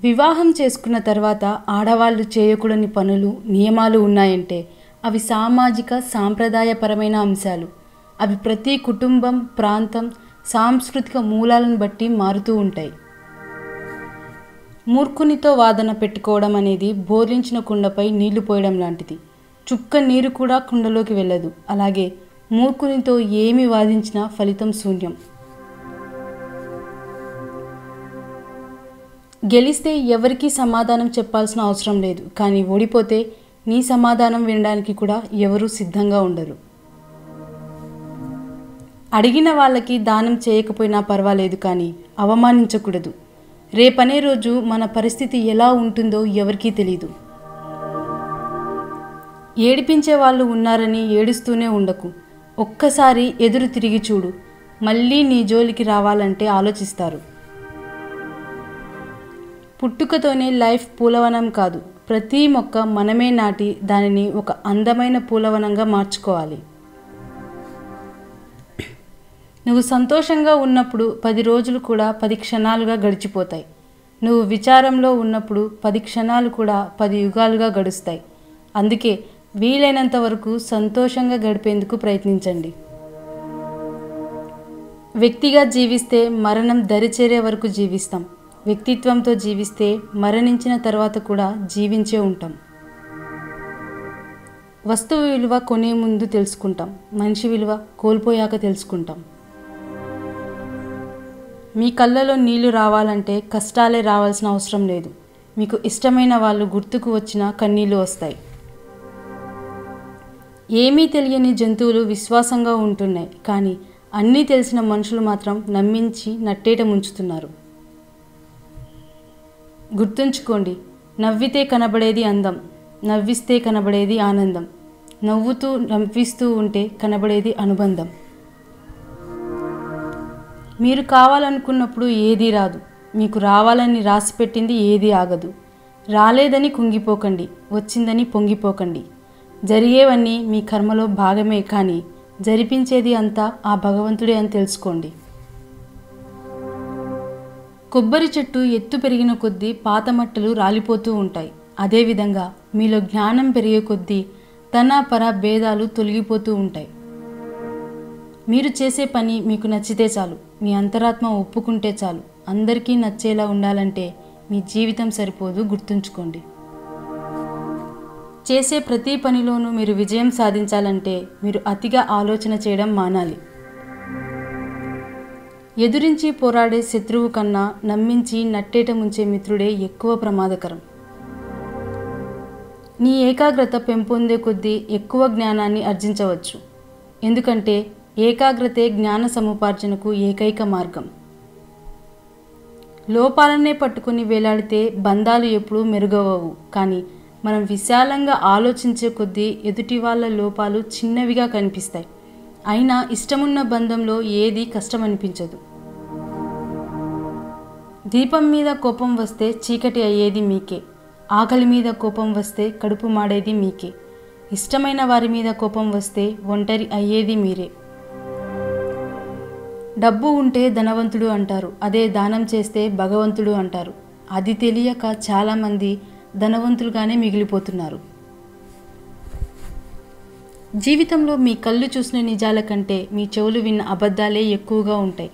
వివాహం చేసుకున్న తర్వాత ఆడవాళ్ళు చేయకూడని పనులు నియమాలు ఉన్నాయంటే అవి సామాజిక సాంప్రదాయపరమైన అంశాలు. అవి ప్రతి కుటుంబం, ప్రాంతం, సాంస్కృతిక మూలాలను బట్టి మారుతూ ఉంటాయి. మూర్ఖునితో వాదన పెట్టుకోవడం అనేది బోర్లించిన కుండపై నీళ్లు పోయడం లాంటిది. చుక్క నీరు కూడా కుండలోకి వెళ్ళదు. అలాగే మూర్ఖునితో ఏమి వాదించినా ఫలితం శూన్యం. గెలిస్తే ఎవరికీ సమాధానం చెప్పాల్సిన అవసరం లేదు. కానీ ఓడిపోతే నీ సమాధానం వినడానికి కూడా ఎవరూ సిద్ధంగా ఉండరు. అడిగిన వాళ్ళకి దానం చేయకపోయినా పర్వాలేదు, కానీ అవమానించకూడదు. రేపనే రోజు మన పరిస్థితి ఎలా ఉంటుందో ఎవరికీ తెలీదు. ఏడిపించే వాళ్ళు ఉన్నారని ఏడుస్తూనే ఉండకు. ఒక్కసారి ఎదురు తిరిగి చూడు. మళ్ళీ నీ జోలికి రావాలంటే ఆలోచిస్తారు. పుట్టుకతోనే లైఫ్ పూలవనం కాదు. ప్రతి మొక్క మనమే నాటి దానిని ఒక అందమైన పూలవనంగా మార్చుకోవాలి. నువ్వు సంతోషంగా ఉన్నప్పుడు 10 రోజులు కూడా 10 క్షణాలుగా గడిచిపోతాయి. నువ్వు విచారంలో ఉన్నప్పుడు 10 క్షణాలు కూడా 10 యుగాలుగా గడుస్తాయి. అందుకే వీలైనంత వరకు సంతోషంగా గడిపేందుకు ప్రయత్నించండి. వ్యక్తిగా జీవిస్తే మరణం దరిచేరే వరకు జీవిస్తాం. వ్యక్తిత్వంతో జీవిస్తే మరణించిన తర్వాత కూడా జీవించే ఉంటాం. వస్తువు విలువ కొనే ముందు తెలుసుకుంటాం. మనిషి విలువ కోల్పోయాక తెలుసుకుంటాం. మీ కళ్ళలో నీళ్లు రావాలంటే కష్టాలే రావాల్సిన అవసరం లేదు. మీకు ఇష్టమైన వాళ్ళు గుర్తుకు వచ్చినా కన్నీళ్లు వస్తాయి. ఏమీ తెలియని జంతువులు విశ్వాసంగా ఉంటున్నాయి, కానీ అన్నీ తెలిసిన మనుషులు మాత్రం నమ్మించి నట్టేట ముంచుతున్నారు. గుర్తుంచుకోండి, నవ్వితే కనబడేది అందం, నవ్విస్తే కనబడేది ఆనందం, నవ్వుతూ నవ్విస్తూ ఉంటే కనబడేది అనుబంధం. మీరు కావాలనుకున్నప్పుడు ఏదీ రాదు. మీకు రావాలని రాసిపెట్టింది ఏదీ ఆగదు. రాలేదని కుంగిపోకండి, వచ్చిందని పొంగిపోకండి. జరిగేవన్నీ మీ కర్మలో భాగమే, కానీ జరిపించేది అంతా ఆ భగవంతుడే అని తెలుసుకోండి. కొబ్బరి చెట్టు ఎత్తు పెరిగిన కొద్దీ పాత మట్టలు రాలిపోతూ ఉంటాయి. అదేవిధంగా మీలో జ్ఞానం పెరిగే కొద్దీ తన పర భేదాలు తొలగిపోతూ ఉంటాయి. మీరు చేసే పని మీకు నచ్చితే చాలు. మీ అంతరాత్మ ఒప్పుకుంటే చాలు. అందరికీ నచ్చేలా ఉండాలంటే మీ జీవితం సరిపోదు, గుర్తుంచుకోండి. చేసే ప్రతి పనిలోనూ మీరు విజయం సాధించాలంటే మీరు అతిగా ఆలోచన చేయడం మానాలి. ఎదురించి పోరాడే శత్రువు కన్నా నమ్మించి నట్టేట ముంచే మిత్రుడే ఎక్కువ ప్రమాదకరం. నీ ఏకాగ్రత పెంపొందే కొద్దీ ఎక్కువ జ్ఞానాన్ని ఆర్జించవచ్చు. ఎందుకంటే ఏకాగ్రతే జ్ఞాన సముపార్జనకు ఏకైక మార్గం. లోపాలనే పట్టుకుని వేలాడితే బంధాలు ఎప్పుడూ మెరుగవవు. కానీ మనం విశాలంగా ఆలోచించే కొద్దీ ఎదుటి వాళ్ళ లోపాలు చిన్నవిగా కనిపిస్తాయి. అయినా ఇష్టమున్న బంధంలో ఏది కష్టం అనిపించదు. దీపం మీద కోపం వస్తే చీకటి అయ్యేది మీకే. ఆకలి మీద కోపం వస్తే కడుపు మాడేది మీకే. ఇష్టమైన వారి మీద కోపం వస్తే ఒంటరి అయ్యేది మీరే. డబ్బు ఉంటే ధనవంతుడు అంటారు, అదే దానం చేస్తే భగవంతుడు అంటారు. అది తెలియక చాలామంది ధనవంతులుగానే మిగిలిపోతున్నారు. జీవితంలో మీ కళ్ళు చూసిన నిజాల కంటే మీ చెవులు విన్న అబద్ధాలే ఎక్కువగా ఉంటాయి.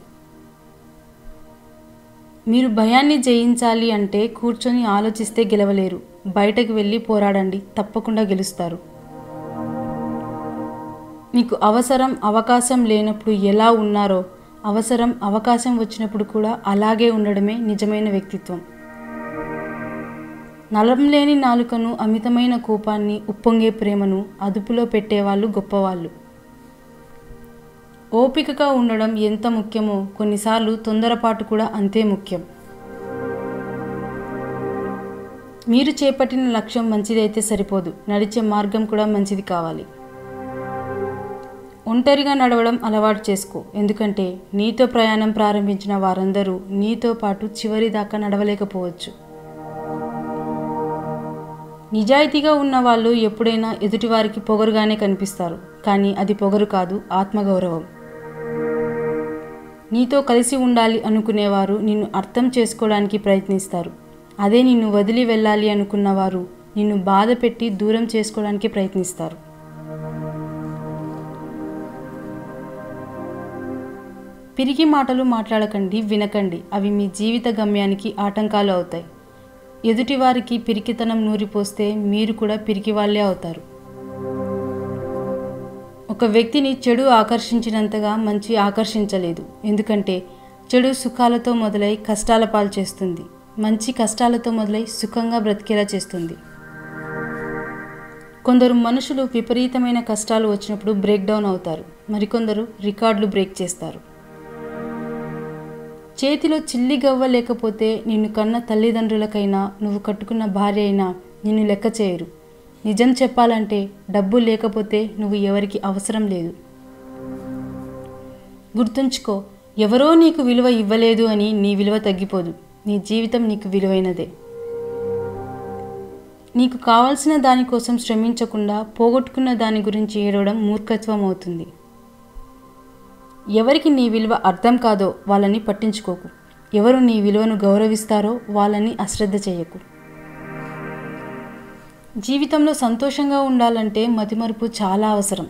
మీరు భయాన్ని జయించాలి అంటే కూర్చొని ఆలోచిస్తే గెలవలేరు. బయటకు వెళ్ళి పోరాడండి, తప్పకుండా గెలుస్తారు. మీకు అవసరం అవకాశం లేనప్పుడు ఎలా ఉన్నారో, అవసరం అవకాశం వచ్చినప్పుడు కూడా అలాగే ఉండడమే నిజమైన వ్యక్తిత్వం. నలం లేని నాలుకను, అమితమైన కోపాన్ని, ఉప్పొంగే ప్రేమను అదుపులో పెట్టేవాళ్ళు గొప్పవాళ్ళు. ఓపికగా ఉండడం ఎంత ముఖ్యమో కొన్నిసార్లు తొందరపాటు కూడా అంతే ముఖ్యం. మీరు చేపట్టిన లక్ష్యం మంచిదైతే సరిపోదు, నడిచే మార్గం కూడా మంచిది కావాలి. ఒంటరిగా నడవడం అలవాటు చేసుకో. ఎందుకంటే నీతో ప్రయాణం ప్రారంభించిన వారందరూ నీతో పాటు చివరి దాకా నడవలేకపోవచ్చు. నిజాయితీగా ఉన్న వాళ్ళు ఎప్పుడైనా ఎదుటివారికి పొగరుగానే కనిపిస్తారు, కానీ అది పొగరు కాదు, ఆత్మగౌరవం. నీతో కలిసి ఉండాలి అనుకునేవారు నిన్ను అర్థం చేసుకోవడానికి ప్రయత్నిస్తారు. అదే నిన్ను వదిలి వెళ్ళాలి అనుకున్నవారు నిన్ను బాధ పెట్టి దూరం చేసుకోవడానికి ప్రయత్నిస్తారు. పిరికి మాటలు మాట్లాడకండి, వినకండి. అవి మీ జీవిత గమ్యానికి ఆటంకాలు అవుతాయి. ఎదుటివారికి పిరికితనం నూరిపోస్తే మీరు కూడా పిరికి వాళ్ళే అవుతారు. ఒక వ్యక్తిని చెడు ఆకర్షించినంతగా మంచి ఆకర్షించలేదు. ఎందుకంటే చెడు సుఖాలతో మొదలై కష్టాల పాలు చేస్తుంది, మంచి కష్టాలతో మొదలై సుఖంగా బ్రతికేలా చేస్తుంది. కొందరు మనుషులు విపరీతమైన కష్టాలు వచ్చినప్పుడు బ్రేక్ డౌన్ అవుతారు, మరికొందరు రికార్డులు బ్రేక్ చేస్తారు. చేతిలో చిల్లి గవ్వ లేకపోతే నిన్ను కన్న తల్లిదండ్రులకైనా నువ్వు కట్టుకున్న భార్య అయినా నిన్ను లెక్క చేయరు. నిజం చెప్పాలంటే డబ్బు లేకపోతే నువ్వు ఎవరికి అవసరం లేదు. గుర్తుంచుకో, ఎవరో నీకు విలువ ఇవ్వలేదు అని నీ విలువ తగ్గిపోదు. నీ జీవితం నీకు విలువైనదే. నీకు కావాల్సిన దానికోసం శ్రమించకుండా పోగొట్టుకున్న దాని గురించి ఏడవడం మూర్ఖత్వం అవుతుంది. ఎవరికి నీ విలువ అర్థం కాదో వాళ్ళని పట్టించుకోకు. ఎవరు నీ విలువను గౌరవిస్తారో వాళ్ళని అశ్రద్ధ చేయకు. జీవితంలో సంతోషంగా ఉండాలంటే మతిమరుపు చాలా అవసరం.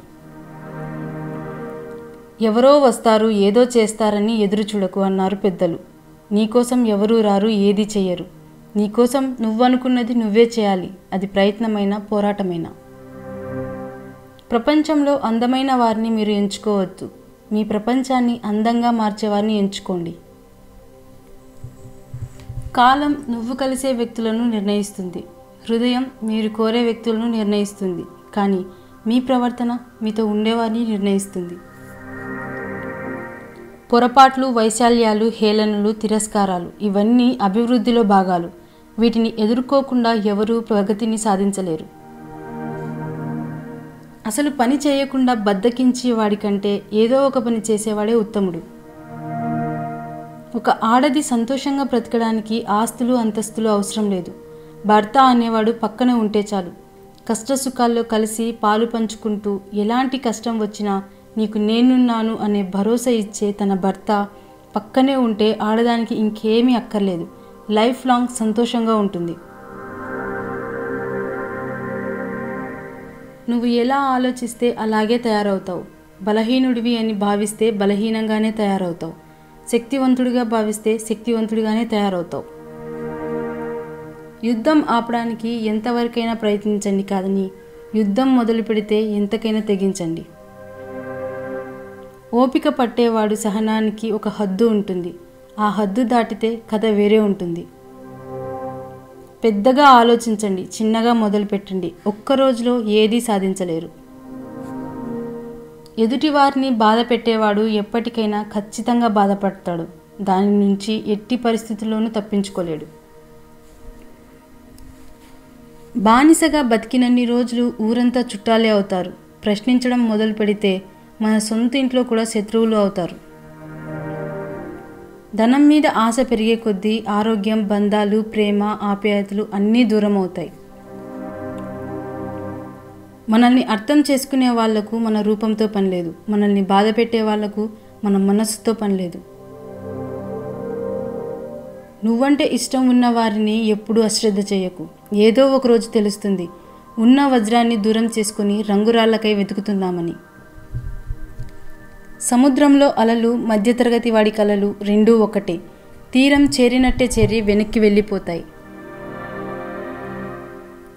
ఎవరో వస్తారు, ఏదో చేస్తారని ఎదురు చూడకు అన్నారు పెద్దలు. నీకోసం ఎవరూ రారు, ఏది చెయ్యరు. నీకోసం నువ్వనుకున్నది నువ్వే చేయాలి. అది ప్రయత్నమైనా పోరాటమైనా. ప్రపంచంలో అందమైన వారిని మీరు ఎంచుకోవద్దు. మీ ప్రపంచాన్ని అందంగా మార్చేవారిని ఎంచుకోండి. కాలం నువ్వు కలిసే వ్యక్తులను నిర్ణయిస్తుంది. హృదయం మీరు కోరే వ్యక్తులను నిర్ణయిస్తుంది. కానీ మీ ప్రవర్తన మీతో ఉండేవారిని నిర్ణయిస్తుంది. పొరపాట్లు, వైశాల్యాలు, హేళనలు, తిరస్కారాలు ఇవన్నీ అభివృద్ధిలో భాగాలు. వీటిని ఎదుర్కోకుండా ఎవరూ ప్రగతిని సాధించలేరు. అసలు పని చేయకుండా బద్దకించే వాడికంటే ఏదో ఒక పని చేసేవాడే ఉత్తముడు. ఒక ఆడది సంతోషంగా బ్రతకడానికి ఆస్తులు, అంతస్తులు అవసరం లేదు. భర్త అనేవాడు పక్కనే ఉంటే చాలు. కష్టసుఖాల్లో కలిసి పాలు పంచుకుంటూ ఎలాంటి కష్టం వచ్చినా నీకు నేనున్నాను అనే భరోసా ఇచ్చే తన భర్త పక్కనే ఉంటే ఆడదానికి ఇంకేమీ అక్కర్లేదు. లైఫ్ లాంగ్ సంతోషంగా ఉంటుంది. నువ్వు ఎలా ఆలోచిస్తే అలాగే తయారవుతావు. బలహీనుడివి అని భావిస్తే బలహీనంగానే తయారవుతావు. శక్తివంతుడిగా భావిస్తే శక్తివంతుడిగానే తయారవుతావు. యుద్ధం ఆపడానికి ఎంతవరకైనా ప్రయత్నించండి, కాదని యుద్ధం మొదలు పెడితే ఎంతకైనా తెగించండి. ఓపిక పట్టేవాడు సహనానికి ఒక హద్దు ఉంటుంది. ఆ హద్దు దాటితే కథ వేరే ఉంటుంది. పెద్దగా ఆలోచించండి, చిన్నగా మొదలు పెట్టండి. ఒక్క రోజులో ఏదీ సాధించలేరు. ఎదుటివారిని బాధ పెట్టేవాడు ఎప్పటికైనా ఖచ్చితంగా బాధపడతాడు. దాని నుంచి ఎట్టి పరిస్థితుల్లోనూ తప్పించుకోలేడు. బానిసగా బతికినన్ని రోజులు ఊరంతా చుట్టాలే అవుతారు. ప్రశ్నించడం మొదలు పెడితే మన సొంత ఇంట్లో కూడా శత్రువులు అవుతారు. ధనం మీద ఆశ పెరిగే కొద్దీ ఆరోగ్యం, బంధాలు, ప్రేమ, ఆప్యాయతలు అన్నీ దూరం అవుతాయి. మనల్ని అర్థం చేసుకునే వాళ్లకు మన రూపంతో పని లేదు. మనల్ని బాధ పెట్టే వాళ్లకు మన మనస్సుతో పని లేదు. నువ్వంటే ఇష్టం ఉన్న వారిని ఎప్పుడూ అశ్రద్ధ చేయకు. ఏదో ఒకరోజు తెలుస్తుంది ఉన్న వజ్రాన్ని దూరం చేసుకుని రంగురాళ్లకై వెతుకుతున్నామని. సముద్రంలో అలలు, మధ్యతరగతి వాడి కలలు రెండూ ఒకటే. తీరం చేరినట్టే చేరి వెనక్కి వెళ్ళిపోతాయి.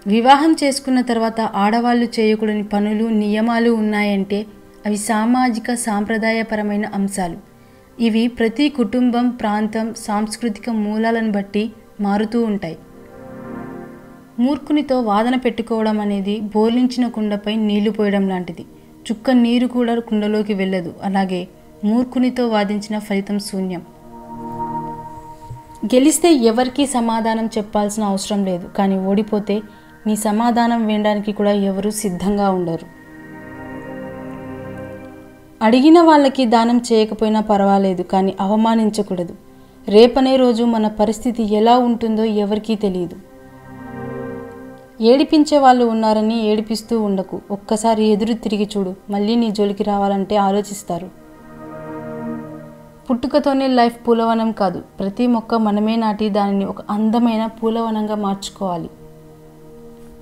వివాహం చేసుకున్న తర్వాత ఆడవాళ్లు చేయకూడని పనులు, నియమాలు ఉన్నాయంటే అవి సామాజిక, సాంప్రదాయపరమైన అంశాలు. ఇవి ప్రతి కుటుంబం, ప్రాంతం, సాంస్కృతిక మూలాలను బట్టి మారుతూ ఉంటాయి. మూర్ఖునితో వాదన పెట్టుకోవడం అనేది బోర్లించిన కుండపై నీళ్లు పోయడం లాంటిది. చుక్క నీరు కూడా కుండలోకి వెళ్ళదు. అలాగే మూర్ఖునితో వాదించిన ఫలితం శూన్యం. గెలిస్తే ఎవరికీ సమాధానం చెప్పాల్సిన అవసరం లేదు. కానీ ఓడిపోతే నీ సమాధానం వినడానికి కూడా ఎవరూ సిద్ధంగా ఉండరు. అడిగిన వాళ్ళకి దానం చేయకపోయినా పర్వాలేదు, కానీ అవమానించకూడదు. రేపనే రోజు మన పరిస్థితి ఎలా ఉంటుందో ఎవరికీ తెలియదు. ఏడిపించే వాళ్ళు ఉన్నారని ఏడిపిస్తూ ఉండకు. ఒక్కసారి ఎదురు తిరిగి చూడు. మళ్ళీ నీ జోలికి రావాలంటే ఆలోచిస్తారు. పుట్టుకతోనే లైఫ్ పూలవనం కాదు. ప్రతి మొక్క మనమే నాటి దానిని ఒక అందమైన పూలవనంగా మార్చుకోవాలి.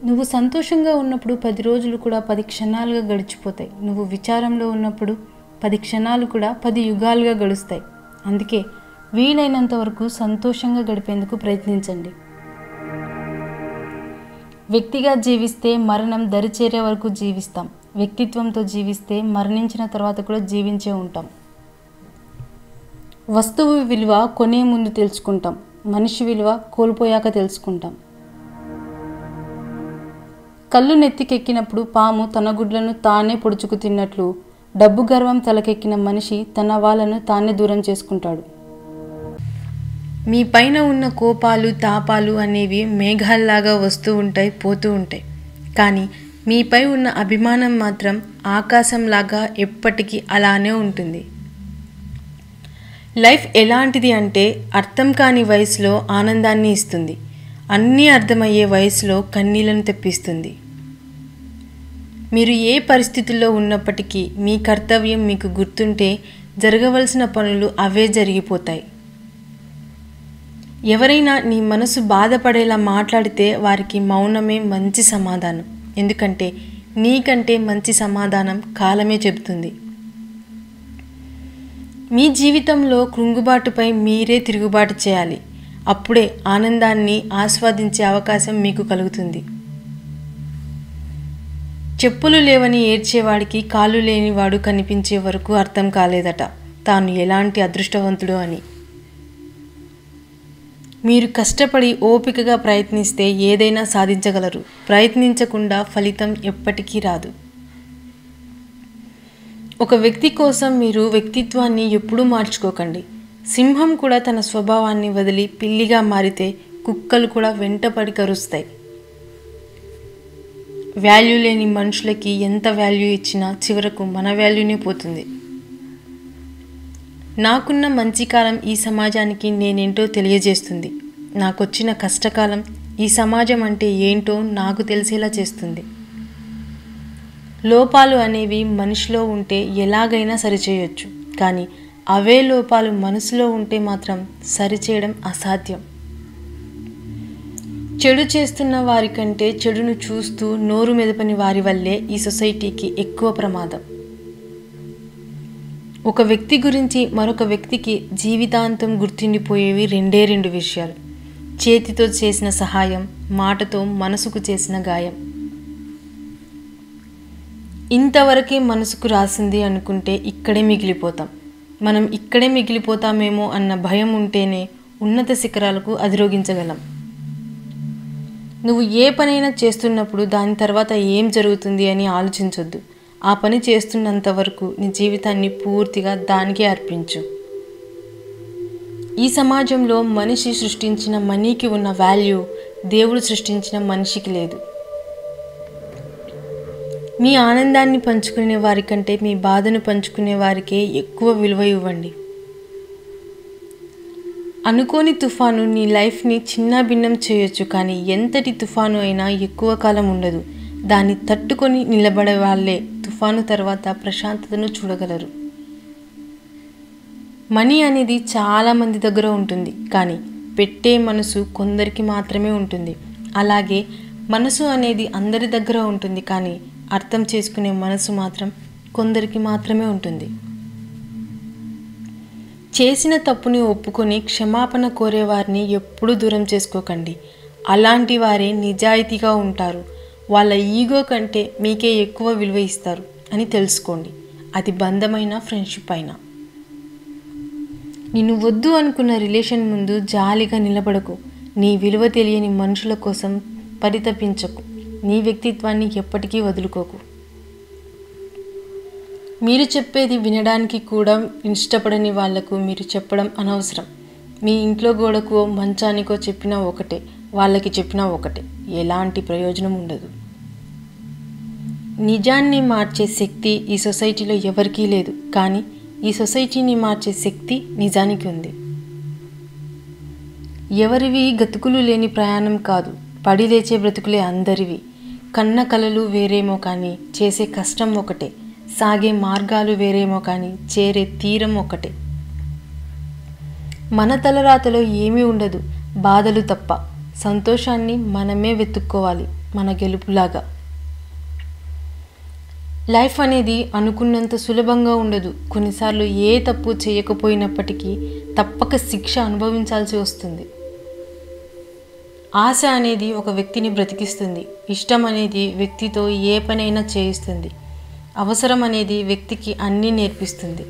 నువ్వు సంతోషంగా ఉన్నప్పుడు 10 రోజులు కూడా 10 క్షణాలుగా గడిచిపోతాయి. నువ్వు విచారంలో ఉన్నప్పుడు 10 క్షణాలు కూడా 10 యుగాలుగా గడుస్తాయి. అందుకే వీలైనంత వరకు సంతోషంగా గడిపేందుకు ప్రయత్నించండి. వ్యక్తిగా జీవిస్తే మరణం దరిచేరే వరకు జీవిస్తాం. వ్యక్తిత్వంతో జీవిస్తే మరణించిన తర్వాత కూడా జీవించే ఉంటాం. వస్తువు విలువ కొనే ముందు తెలుసుకుంటాం. మనిషి విలువ కోల్పోయాక తెలుసుకుంటాం. కళ్ళు నెత్తికెక్కినప్పుడు పాము తన గుడ్లను తానే పొడుచుకు తిన్నట్లు డబ్బు గర్వం తలకెక్కిన మనిషి తన వాళ్ళను తానే దూరం చేసుకుంటాడు. మీ పైన ఉన్న కోపాలు తాపాలు అనేవి మేఘాల్లాగా వస్తూ ఉంటాయి, పోతూ ఉంటాయి. కానీ మీపై ఉన్న అభిమానం మాత్రం ఆకాశంలాగా ఎప్పటికీ అలానే ఉంటుంది. లైఫ్ ఎలాంటిది అంటే అర్థం కాని వయసులో ఆనందాన్ని ఇస్తుంది. అన్నీ అర్థమయ్యే వయసులో కన్నీళ్లను తెప్పిస్తుంది. మీరు ఏ పరిస్థితుల్లో ఉన్నప్పటికీ మీ కర్తవ్యం మీకు గుర్తుంటే జరగవలసిన పనులు అవే జరిగిపోతాయి. ఎవరైనా నీ మనసు బాధపడేలా మాట్లాడితే వారికి మౌనమే మంచి సమాధానం. ఎందుకంటే నీకంటే మంచి సమాధానం కాలమే చెబుతుంది. మీ జీవితంలో కృంగుబాటుపై మీరే తిరుగుబాటు చేయాలి. అప్పుడే ఆనందాన్ని ఆస్వాదించే అవకాశం మీకు కలుగుతుంది. చెప్పులు లేవని ఏడ్చేవాడికి కాళ్ళు లేనివాడు కనిపించే వరకు అర్థం కాలేదట తాను ఎలాంటి అదృష్టవంతుడు అని. మీరు కష్టపడి ఓపికగా ప్రయత్నిస్తే ఏదైనా సాధించగలరు. ప్రయత్నించకుండా ఫలితం ఎప్పటికీ రాదు. ఒక వ్యక్తి కోసం మీరు వ్యక్తిత్వాన్ని ఎప్పుడూ మార్చుకోకండి. సింహం కూడా తన స్వభావాన్ని వదిలి పిల్లిగా మారితే కుక్కలు కూడా వెంటపడి కరుస్తాయి. వాల్యూ లేని మనుషులకి ఎంత వాల్యూ ఇచ్చినా చివరకు మన వాల్యూనే పోతుంది. నాకున్న మంచి కాలం ఈ సమాజానికి నేనేంటో తెలియజేస్తుంది. నాకొచ్చిన కష్టకాలం ఈ సమాజం అంటే ఏంటో నాకు తెలిసేలా చేస్తుంది. లోపాలు అనేవి మనిషిలో ఉంటే ఎలాగైనా సరిచేయొచ్చు. కానీ అవే లోపాలు మనసులో ఉంటే మాత్రం సరిచేయడం అసాధ్యం. చెడు చేస్తున్న వారి కంటే చెడును చూస్తూ నోరు మెదపని వారి వల్లే ఈ సొసైటీకి ఎక్కువ ప్రమాదం. ఒక వ్యక్తి గురించి మరొక వ్యక్తికి జీవితాంతం గుర్తుండిపోయేవి రెండు విషయాలు: చేతితో చేసిన సహాయం, మాటతో మనసుకు చేసిన గాయం. ఇంతవరకే మనసుకు రాసింది అనుకుంటే ఇక్కడే మిగిలిపోతాం. మనం ఇక్కడే మిగిలిపోతామేమో అన్న భయం ఉంటేనే ఉన్నత శిఖరాలకు అధిరోగించగలం. నువ్వు ఏ పనైనా చేస్తున్నప్పుడు దాని తర్వాత ఏం జరుగుతుంది అని ఆలోచించొద్దు. ఆ పని చేస్తున్నంత వరకు నీ జీవితాన్ని పూర్తిగా దానికే అర్పించు. ఈ సమాజంలో మనిషి సృష్టించిన మనీకి ఉన్న వాల్యూ దేవుడు సృష్టించిన మనిషికి లేదు. మీ ఆనందాన్ని పంచుకునే వారికంటే మీ బాధను పంచుకునే వారికే ఎక్కువ విలువ ఇవ్వండి. అనుకోని తుఫాను నీ లైఫ్ని చిన్నాభిన్నం చేయొచ్చు, కానీ ఎంతటి తుఫాను అయినా ఎక్కువ కాలం ఉండదు. దాన్ని తట్టుకొని నిలబడే వాళ్ళే తుఫాను తర్వాత ప్రశాంతతను చూడగలరు. మనీ అనేది చాలామంది దగ్గర ఉంటుంది, కానీ పెట్టే మనసు కొందరికి మాత్రమే ఉంటుంది. అలాగే మనసు అనేది అందరి దగ్గర ఉంటుంది, కానీ అర్థం చేసుకునే మనసు మాత్రం కొందరికి మాత్రమే ఉంటుంది. చేసిన తప్పుని ఒప్పుకొని క్షమాపణ కోరేవారిని ఎప్పుడూ దూరం చేసుకోకండి. అలాంటి వారే నిజాయితీగా ఉంటారు. వాళ్ళ ఈగో కంటే మీకే ఎక్కువ విలువ ఇస్తారు అని తెలుసుకోండి. అది బంధమైన ఫ్రెండ్షిప్ అయినా. నిన్ను వద్దు అనుకున్న రిలేషన్ ముందు జాలిగా నిలబడకు. నీ విలువ తెలియని మనుషుల కోసం పరితపించకు. నీ వ్యక్తిత్వాన్ని ఎప్పటికీ వదులుకోకు. మీరు చెప్పేది వినడానికి కూడా ఇష్టపడని వాళ్లకు మీరు చెప్పడం అనవసరం. మీ ఇంట్లో గోడకో మంచానికో చెప్పినా ఒకటే, వాళ్ళకి చెప్పినా ఒకటే. ఎలాంటి ప్రయోజనం ఉండదు. నిజాన్ని మార్చే శక్తి ఈ సొసైటీలో ఎవరికీ లేదు, కానీ ఈ సొసైటీని మార్చే శక్తి నిజానికి ఉంది. ఎవరివి గతుకులు లేని ప్రయాణం కాదు, పడి లేచే బ్రతుకులే అందరివి. కన్న కలలు వేరేమో కానీ చేసే కష్టం ఒకటే. సాగే మార్గాలు వేరేమో కానీ చేరే తీరం ఒకటే. మన తలరాతలో ఏమీ ఉండదు, బాధలు తప్ప. సంతోషాన్ని మనమే వెతుక్కోవాలి, మన గెలుపులాగా. లైఫ్ అనేది అనుకున్నంత సులభంగా ఉండదు. కొన్నిసార్లు ఏ తప్పు చేయకపోయినప్పటికీ తప్పక శిక్ష అనుభవించాల్సి వస్తుంది. ఆశ అనేది ఒక వ్యక్తిని బ్రతికిస్తుంది. ఇష్టం అనేది వ్యక్తితో ఏ పనైనా చేయిస్తుంది. అవసరం అనేది వ్యక్తికి అన్నీ నేర్పిస్తుంది.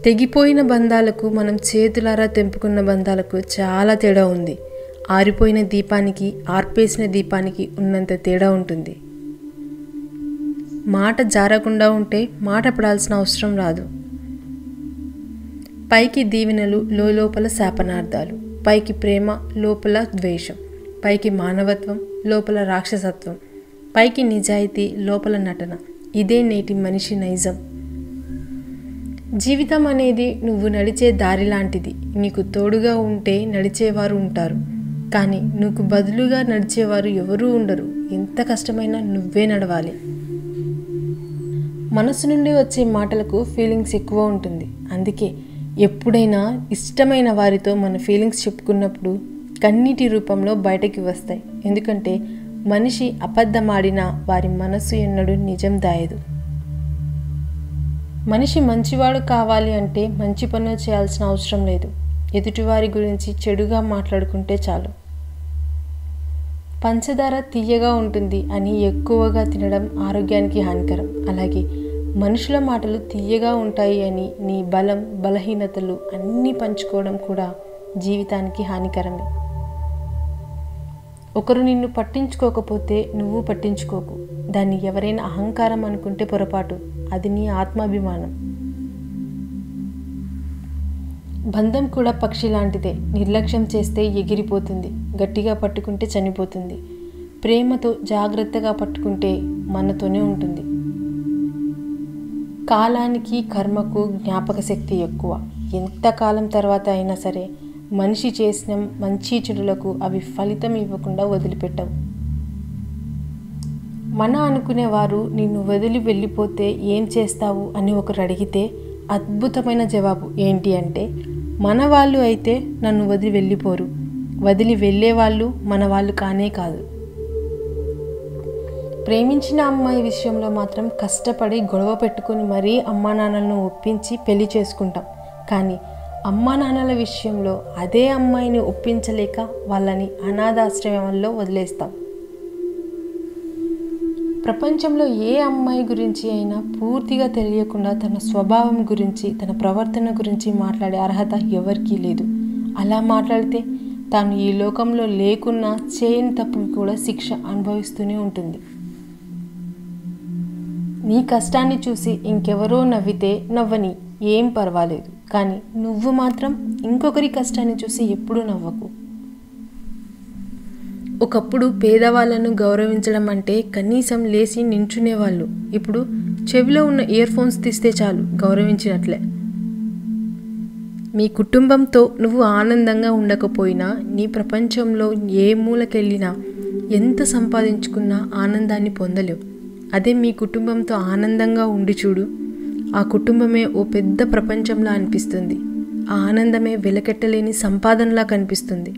తెగిపోయిన బంధాలకు, మనం చేతులారా తెంపుకున్న బంధాలకు చాలా తేడా ఉంది. ఆరిపోయిన దీపానికి, ఆర్పేసిన దీపానికి ఉన్నంత తేడా ఉంటుంది. మాట జారకుండా ఉంటే మాట పడాల్సిన అవసరం రాదు. పైకి దీవెనలు, లోపల శాపనార్థాలు. పైకి ప్రేమ, లోపల ద్వేషం. పైకి మానవత్వం, లోపల రాక్షసత్వం. పైకి నిజాయితీ, లోపల నటన. ఇదే నేటి మనిషి నైజం. జీవితం అనేది నువ్వు నడిచే దారి లాంటిది. నీకు తోడుగా ఉంటే నడిచేవారు ఉంటారు, కానీ నీకు బదులుగా నడిచేవారు ఎవరూ ఉండరు. ఎంత కష్టమైనా నువ్వే నడవాలి. మనసు నుండి వచ్చే మాటలకు ఫీలింగ్స్ ఎక్కువ ఉంటుంది. అందుకే ఎప్పుడైనా ఇష్టమైన వారితో మన ఫీలింగ్స్ చెప్పుకున్నప్పుడు కన్నీటి రూపంలో బయటకి వస్తాయి. ఎందుకంటే మనిషి అబద్ధమాడినా వారి మనసు ఎన్నడూ నిజం దాయదు. మనిషి మంచివాడు కావాలి అంటే మంచి పనులు చేయాల్సిన అవసరం లేదు. ఎదుటివారి గురించి చెడుగా మాట్లాడుకుంటే చాలు. పంచదార తీయగా ఉంటుంది అని ఎక్కువగా తినడం ఆరోగ్యానికి హానికరం. అలాగే మనుషుల మాటలు తీయగా ఉంటాయి అని నీ బలం, బలహీనతలు అన్నీ పంచుకోవడం కూడా జీవితానికి హానికరమే. ఒకరు నిన్ను పట్టించుకోకపోతే నువ్వు పట్టించుకోకు. దాన్ని ఎవరైనా అహంకారం అనుకుంటే పొరపాటు. అది నీ ఆత్మాభిమానం. బంధం కూడా పక్షి లాంటిదే. నిర్లక్ష్యం చేస్తే ఎగిరిపోతుంది, గట్టిగా పట్టుకుంటే చనిపోతుంది. ప్రేమతో జాగ్రత్తగా పట్టుకుంటే మనతోనే ఉంటుంది. కాలానికి, కర్మకు జ్ఞాపక శక్తి ఎక్కువ. ఎంతకాలం తర్వాత అయినా సరే మనిషి చేసిన మంచి చెడులకు అవి ఫలితం ఇవ్వకుండా వదిలిపెట్టవు. మన అనుకునేవారు నిన్ను వదిలి వెళ్ళిపోతే ఏం చేస్తావు అని ఒకరు అడిగితే అద్భుతమైన జవాబు ఏంటి అంటే, మన వాళ్ళు అయితే నన్ను వదిలి వెళ్ళిపోరు, వదిలి వెళ్ళే వాళ్ళు మన వాళ్ళు కానే కాదు. ప్రేమించిన అమ్మాయి విషయంలో మాత్రం కష్టపడి గొడవ పెట్టుకుని మరీ అమ్మా నాన్నలను ఒప్పించి పెళ్లి చేసుకుంటాం. కానీ అమ్మా నాన్నల విషయంలో అదే అమ్మాయిని ఒప్పించలేక వాళ్ళని అనాథాశ్రమంలో వదిలేస్తాం. ప్రపంచంలో ఏ అమ్మాయి గురించి అయినా పూర్తిగా తెలియకుండా తన స్వభావం గురించి, తన ప్రవర్తన గురించి మాట్లాడే అర్హత ఎవరికీ లేదు. అలా మాట్లాడితే తాను ఈ లోకంలో లేకున్నా చేయని తప్పుకి కూడా శిక్ష అనుభవిస్తూనే ఉంటుంది. నీ కష్టాన్ని చూసి ఇంకెవరో నవ్వితే నవ్వని, ఏం పర్వాలేదు. కానీ నువ్వు మాత్రం ఇంకొకరి కష్టాన్ని చూసి ఎప్పుడూ నవ్వకు. ఒకప్పుడు పేదవాళ్ళను గౌరవించడం అంటే కనీసం లేచి నించునేవాళ్ళు. ఇప్పుడు చెవిలో ఉన్న ఇయర్ ఫోన్స్ తీస్తే చాలు గౌరవించినట్లే. మీ కుటుంబంతో నువ్వు ఆనందంగా ఉండకపోయినా, నీ ప్రపంచంలో ఏ మూలకెళ్ళినా, ఎంత సంపాదించుకున్నా ఆనందాన్ని పొందలేవు. అదే మీ కుటుంబంతో ఆనందంగా ఉండి చూడు, ఆ కుటుంబమే ఓ పెద్ద ప్రపంచంలా అనిపిస్తుంది. ఆ ఆనందమే వెలకెట్టలేని సంపాదనలా కనిపిస్తుంది.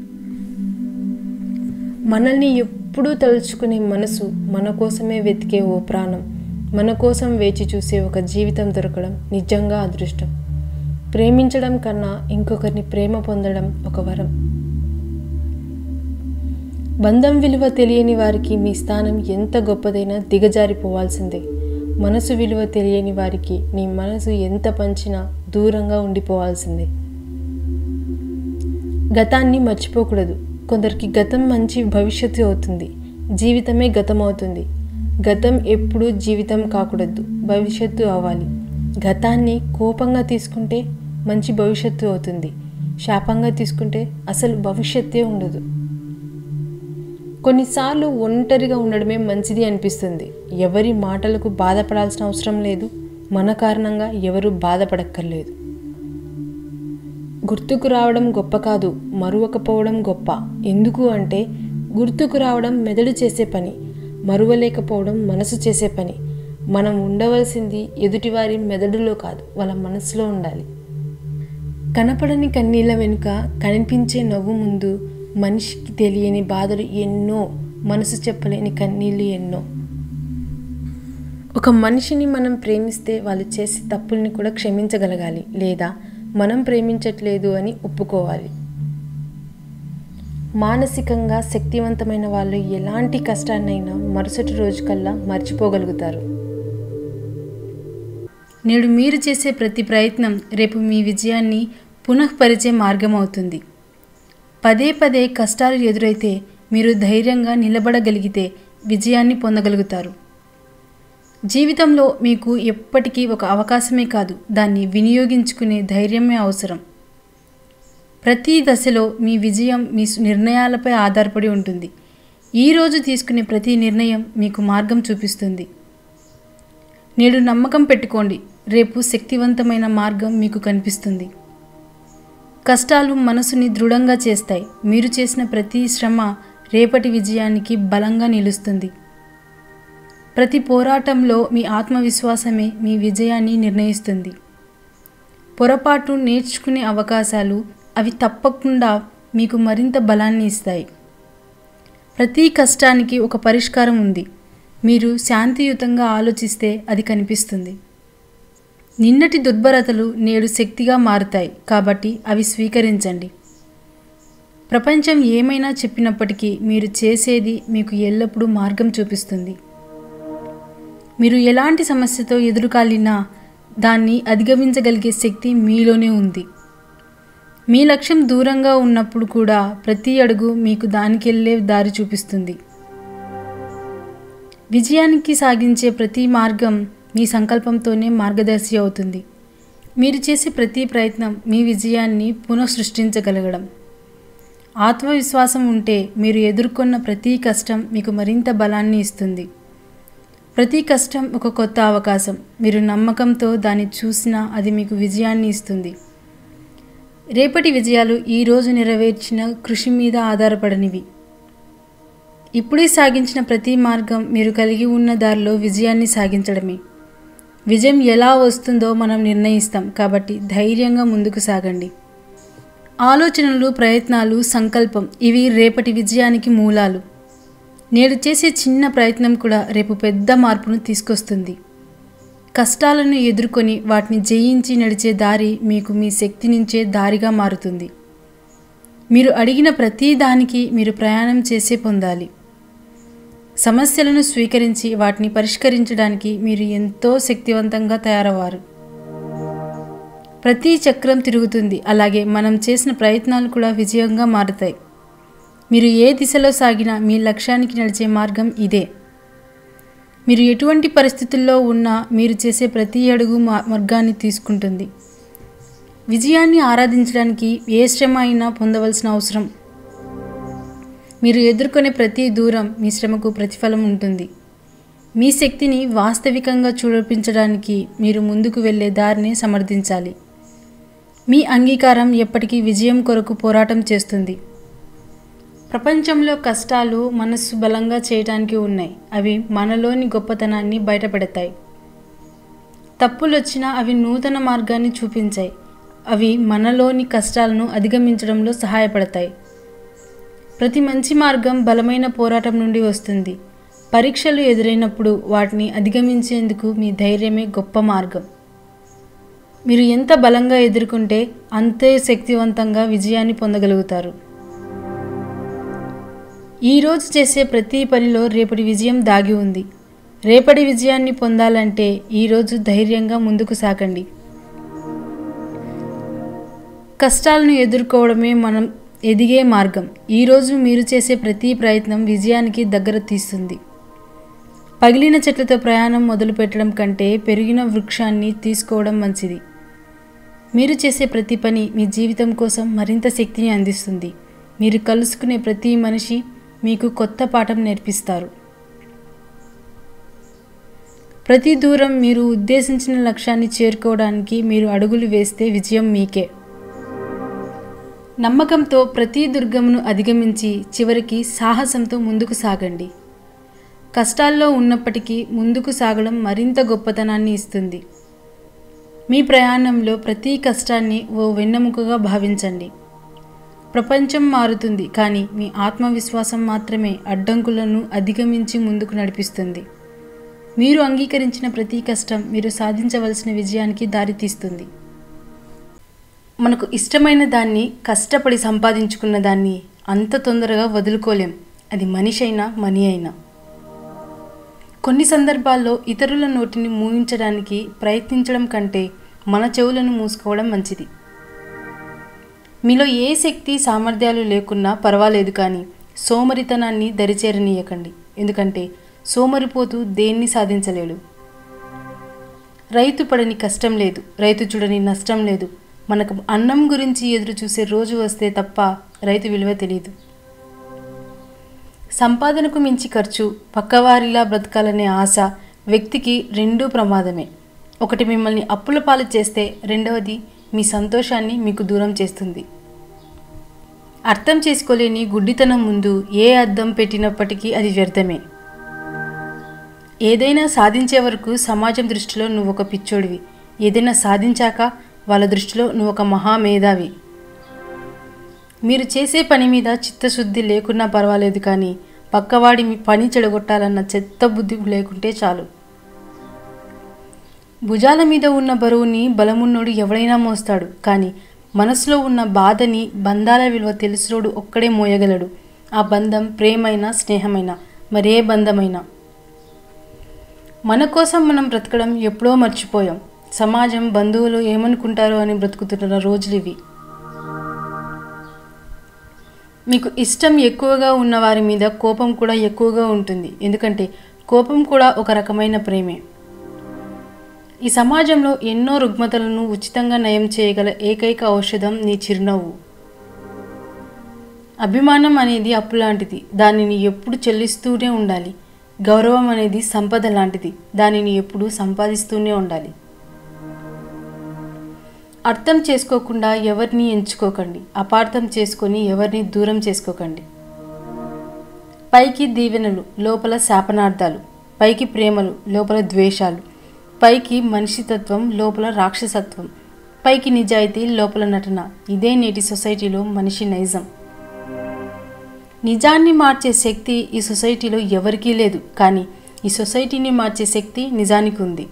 మనల్ని ఎప్పుడూ తలుచుకునే మనసు, మన కోసమే వెతికే ఓ ప్రాణం, మన కోసం వేచి చూసే ఒక జీవితం దొరకడం నిజంగా అదృష్టం. ప్రేమించడం కన్నా ఇంకొకరిని ప్రేమ పొందడం ఒక వరం. బంధం విలువ తెలియని వారికి మీ స్థానం ఎంత గొప్పదైనా దిగజారిపోవాల్సిందే. మనసు విలువ తెలియని వారికి నీ మనసు ఎంత పంచినా దూరంగా ఉండిపోవాల్సిందే. గతాన్ని మర్చిపోకూడదు. కొందరికి గతం మంచి భవిష్యత్తు అవుతుంది, జీవితమే గతం అవుతుంది. గతం ఎప్పుడూ జీవితం కాకూడదు, భవిష్యత్తు అవ్వాలి. గతాన్ని కోపంగా తీసుకుంటే మంచి భవిష్యత్తు అవుతుంది, శాపంగా తీసుకుంటే అసలు భవిష్యత్తే ఉండదు. కొన్నిసార్లు ఒంటరిగా ఉండడమే మంచిది అనిపిస్తుంది. ఎవరి మాటలకు బాధపడాల్సిన అవసరం లేదు, మన కారణంగా ఎవరు బాధపడక్కర్లేదు. గుర్తుకు రావడం గొప్ప కాదు, మరువకపోవడం గొప్ప. ఎందుకు అంటే గుర్తుకు రావడం మెదడు చేసే పని, మరువలేకపోవడం మనసు చేసే పని. మనం ఉండవలసింది ఎదుటివారి మెదడులో కాదు, వాళ్ళ మనసులో ఉండాలి. కనపడని కన్నీళ్ళ వెనుక కనిపించే నవ్వు ముందు మనిషికి తెలియని బాధలు ఎన్నో, మనసు చెప్పలేని కన్నీళ్ళు ఎన్నో. ఒక మనిషిని మనం ప్రేమిస్తే వాళ్ళు చేసే తప్పుల్ని కూడా క్షమించగలగాలి, లేదా మనం ప్రేమించట్లేదు అని ఒప్పుకోవాలి. మానసికంగా శక్తివంతమైన వాళ్ళు ఎలాంటి కష్టాన్నైనా మరుసటి రోజు కల్లా మర్చిపోగలుగుతారు. నేడు మీరు చేసే ప్రతి ప్రయత్నం రేపు మీ విజయాన్ని పునఃపరిచే మార్గం అవుతుంది. పదే పదే కష్టాలు ఎదురైతే మీరు ధైర్యంగా నిలబడగలిగితే విజయాన్ని పొందగలుగుతారు. జీవితంలో మీకు ఎప్పటికీ ఒక అవకాశమే కాదు, దాన్ని వినియోగించుకునే ధైర్యమే అవసరం. ప్రతి దశలో మీ విజయం మీ నిర్ణయాలపై ఆధారపడి ఉంటుంది. ఈరోజు తీసుకునే ప్రతి నిర్ణయం మీకు మార్గం చూపిస్తుంది. నేడు నమ్మకం పెట్టుకోండి, రేపు శక్తివంతమైన మార్గం మీకు కనిపిస్తుంది. కష్టాలు మనసుని దృఢంగా చేస్తాయి. మీరు చేసిన ప్రతి శ్రమ రేపటి విజయానికి బలంగా నిలుస్తుంది. ప్రతి పోరాటంలో మీ ఆత్మవిశ్వాసమే మీ విజయాన్ని నిర్ణయిస్తుంది. పొరపాటు నేర్చుకునే అవకాశాలు, అవి తప్పకుండా మీకు మరింత బలాన్ని ఇస్తాయి. ప్రతి కష్టానికి ఒక పరిష్కారం ఉంది. మీరు శాంతియుతంగా ఆలోచిస్తే అది కనిపిస్తుంది. నిన్నటి దుర్భరతలు నేడు శక్తిగా మారుతాయి, కాబట్టి అవి స్వీకరించండి. ప్రపంచం ఏమైనా చెప్పినప్పటికీ మీరు చేసేది మీకు ఎల్లప్పుడూ మార్గం చూపిస్తుంది. మీరు ఎలాంటి సమస్యతో ఎదురుకాలినా దాన్ని అధిగమించగలిగే శక్తి మీలోనే ఉంది. మీ లక్ష్యం దూరంగా ఉన్నప్పుడు కూడా ప్రతి అడుగు మీకు దానికెళ్ళే దారి చూపిస్తుంది. విజయానికి సాగించే ప్రతి మార్గం మీ సంకల్పంతోనే మార్గదర్శి అవుతుంది. మీరు చేసే ప్రతి ప్రయత్నం మీ విజయాన్ని పునఃసృష్టించగలగడం. ఆత్మవిశ్వాసం ఉంటే మీరు ఎదుర్కొన్న ప్రతి కష్టం మీకు మరింత బలాన్ని ఇస్తుంది. ప్రతి కష్టం ఒక కొత్త అవకాశం. మీరు నమ్మకంతో దాన్ని చూసినా అది మీకు విజయాన్ని ఇస్తుంది. రేపటి విజయాలు ఈరోజు నెరవేర్చిన కృషి మీద ఆధారపడనివి. ఇప్పుడే సాగించిన ప్రతి మార్గం మీరు కలిగి ఉన్న దారిలో విజయాన్ని సాగించడమే. విజయం ఎలా వస్తుందో మనం నిర్ణయిస్తాం, కాబట్టి ధైర్యంగా ముందుకు సాగండి. ఆలోచనలు, ప్రయత్నాలు, సంకల్పం, ఇవి రేపటి విజయానికి మూలాలు. నేడు చేసే చిన్న ప్రయత్నం కూడా రేపు పెద్ద మార్పును తీసుకొస్తుంది. కష్టాలను ఎదుర్కొని వాటిని జయించి నడిచే దారి మీకు మీ శక్తి నుంచే దారిగా మారుతుంది. మీరు అడిగిన ప్రతి దానికి మీరు ప్రయాణం చేసే పొందాలి. సమస్యలను స్వీకరించి వాటిని పరిష్కరించడానికి మీరు ఎంతో శక్తివంతంగా తయారవారు. ప్రతి చక్రం తిరుగుతుంది, అలాగే మనం చేసిన ప్రయత్నాలు కూడా విజయంగా మారుతాయి. మీరు ఏ దిశలో సాగినా మీ లక్ష్యానికి నడిచే మార్గం ఇదే. మీరు ఎటువంటి పరిస్థితుల్లో ఉన్నా మీరు చేసే ప్రతి అడుగు మార్గాన్ని తీసుకుంటుంది. విజయాన్ని ఆరాధించడానికి ఏ శ్రమ అయినా పొందవలసిన అవసరం. మీరు ఎదుర్కొనే ప్రతి దూరం మీ శ్రమకు ప్రతిఫలం ఉంటుంది. మీ శక్తిని వాస్తవికంగా చూపించడానికి మీరు ముందుకు వెళ్ళే దారిని సమర్థించాలి. మీ అంగీకారం ఎప్పటికీ విజయం కొరకు పోరాటం చేస్తుంది. ప్రపంచంలో కష్టాలు మనస్సు బలంగా చేయడానికి ఉన్నాయి. అవి మనలోని గొప్పతనాన్ని బయటపెడతాయి. తప్పులు వచ్చినా అవి నూతన మార్గాన్ని చూపించాయి. అవి మనలోని కష్టాలను అధిగమించడంలో సహాయపడతాయి. ప్రతి మంచి మార్గం బలమైన పోరాటం నుండి వస్తుంది. పరీక్షలు ఎదురైనప్పుడు వాటిని అధిగమించేందుకు మీ ధైర్యమే గొప్ప మార్గం. మీరు ఎంత బలంగా ఎదుర్కొంటే అంతే శక్తివంతంగా విజయాన్ని పొందగలుగుతారు. ఈరోజు చేసే ప్రతి పనిలో రేపటి విజయం దాగి ఉంది. రేపటి విజయాన్ని పొందాలంటే ఈరోజు ధైర్యంగా ముందుకు సాగండి. కష్టాలను ఎదుర్కోవడమే మనం ఎదిగే మార్గం. ఈరోజు మీరు చేసే ప్రతి ప్రయత్నం విజయానికి దగ్గర తీస్తుంది. పగిలిన చెట్లతో ప్రయాణం మొదలు పెట్టడం కంటే పెరిగిన వృక్షాన్ని తీసుకోవడం మంచిది. మీరు చేసే ప్రతి పని మీ జీవితం కోసం మరింత శక్తిని అందిస్తుంది. మీరు కలుసుకునే ప్రతి మనిషి మీకు కొత్త పాఠం నేర్పిస్తారు. ప్రతి దూరం మీరు ఉద్దేశించిన లక్ష్యాన్ని చేరుకోవడానికి మీరు అడుగులు వేస్తే విజయం మీకే. నమ్మకంతో ప్రతి దుర్గమును అధిగమించి చివరికి సాహసంతో ముందుకు సాగండి. కష్టాల్లో ఉన్నప్పటికీ ముందుకు సాగడం మరింత గొప్పతనాన్ని ఇస్తుంది. మీ ప్రయాణంలో ప్రతి కష్టాన్ని ఓ వెన్నెముకగా భావించండి. ప్రపంచం మారుతుంది, కానీ మీ ఆత్మవిశ్వాసం మాత్రమే అడ్డంకులను అధిగమించి ముందుకు నడిపిస్తుంది. మీరు అంగీకరించిన ప్రతి కష్టం మీరు సాధించవలసిన విజయానికి దారితీస్తుంది. మనకు ఇష్టమైన దాన్ని, కష్టపడి సంపాదించుకున్న దాన్ని అంత తొందరగా వదులుకోలేం. అది మనిషి అయినా, మనీ అయినా. కొన్ని సందర్భాల్లో ఇతరుల నోటిని మూయించడానికి ప్రయత్నించడం కంటే మన చెవులను మూసుకోవడం మంచిది. మీలో ఏ శక్తి సామర్థ్యాలు లేకున్నా పర్వాలేదు, కానీ సోమరితనాన్ని దరిచేరనీయకండి. ఎందుకంటే సోమరిపోతూ దేన్ని సాధించలేడు. రైతు పడని కష్టం లేదు, రైతు చూడని నష్టం లేదు. మనకు అన్నం గురించి ఎదురు చూసే రోజు వస్తే తప్ప రైతు విలువ తెలియదు. సంపాదనకు మించి ఖర్చు, పక్కవారిలా బ్రతకాలనే ఆశ వ్యక్తికి రెండూ ప్రమాదమే. ఒకటి మిమ్మల్ని అప్పుల పాలు చేస్తే, రెండవది మీ సంతోషాన్ని మీకు దూరం చేస్తుంది. అర్థం చేసుకోలేని గుడ్డితనం ముందు ఏ అద్దం పెట్టినప్పటికీ అది వ్యర్థమే. ఏదైనా సాధించే వరకు సమాజం దృష్టిలో నువ్వు ఒక పిచ్చోడివి. ఏదైనా సాధించాక వాళ్ళ దృష్టిలో నువ్వు ఒక మహామేధావి. మీరు చేసే పని మీద చిత్తశుద్ధి లేకున్నా పర్వాలేదు, కానీ పక్కవాడి మీ పని చెడగొట్టాలన్న చెత్త బుద్ధి లేకుంటే చాలు. భుజాల మీద ఉన్న బరువుని బలమున్నోడు ఎవడైనా మోస్తాడు, కానీ మనసులో ఉన్న బాధని, బంధాల విలువ తెలిసినోడు ఒక్కడే మోయగలడు. ఆ బంధం ప్రేమైనా, స్నేహమైనా, మరే బంధమైనా. మన కోసం మనం బ్రతకడం ఎప్పుడో మర్చిపోయాం. సమాజం, బంధువులు ఏమనుకుంటారో అని బ్రతుకుతున్న రోజులు ఇవి. మీకు ఇష్టం ఎక్కువగా ఉన్న వారి మీద కోపం కూడా ఎక్కువగా ఉంటుంది. ఎందుకంటే కోపం కూడా ఒక రకమైన ప్రేమే. ఈ సమాజంలో ఎన్నో రుగ్మతలను ఉచితంగా నయం చేయగల ఏకైక ఔషధం నీ చిరునవ్వు. అభిమానం అనేది అప్పు లాంటిది, దానిని ఎప్పుడు చెల్లిస్తూనే ఉండాలి. గౌరవం అనేది సంపద లాంటిది, దానిని ఎప్పుడు సంపాదిస్తూనే ఉండాలి. అర్థం చేసుకోకుండా ఎవరిని ఎంచుకోకండి, అపార్థం చేసుకొని ఎవరిని దూరం చేసుకోకండి. పైకి దీవెనలు, లోపల శాపనార్థాలు. పైకి ప్రేమలు, లోపల ద్వేషాలు. పైకి మనిషితత్వం, లోపల రాక్షసత్వం. పైకి నిజాయితీ, లోపల నటన. ఇదే నేటి సొసైటీలో మనిషి నైజం. నిజాన్ని మార్చే శక్తి ఈ సొసైటీలో ఎవరికీ లేదు, కానీ ఈ సొసైటీని మార్చే శక్తి నిజానికి ఉంది.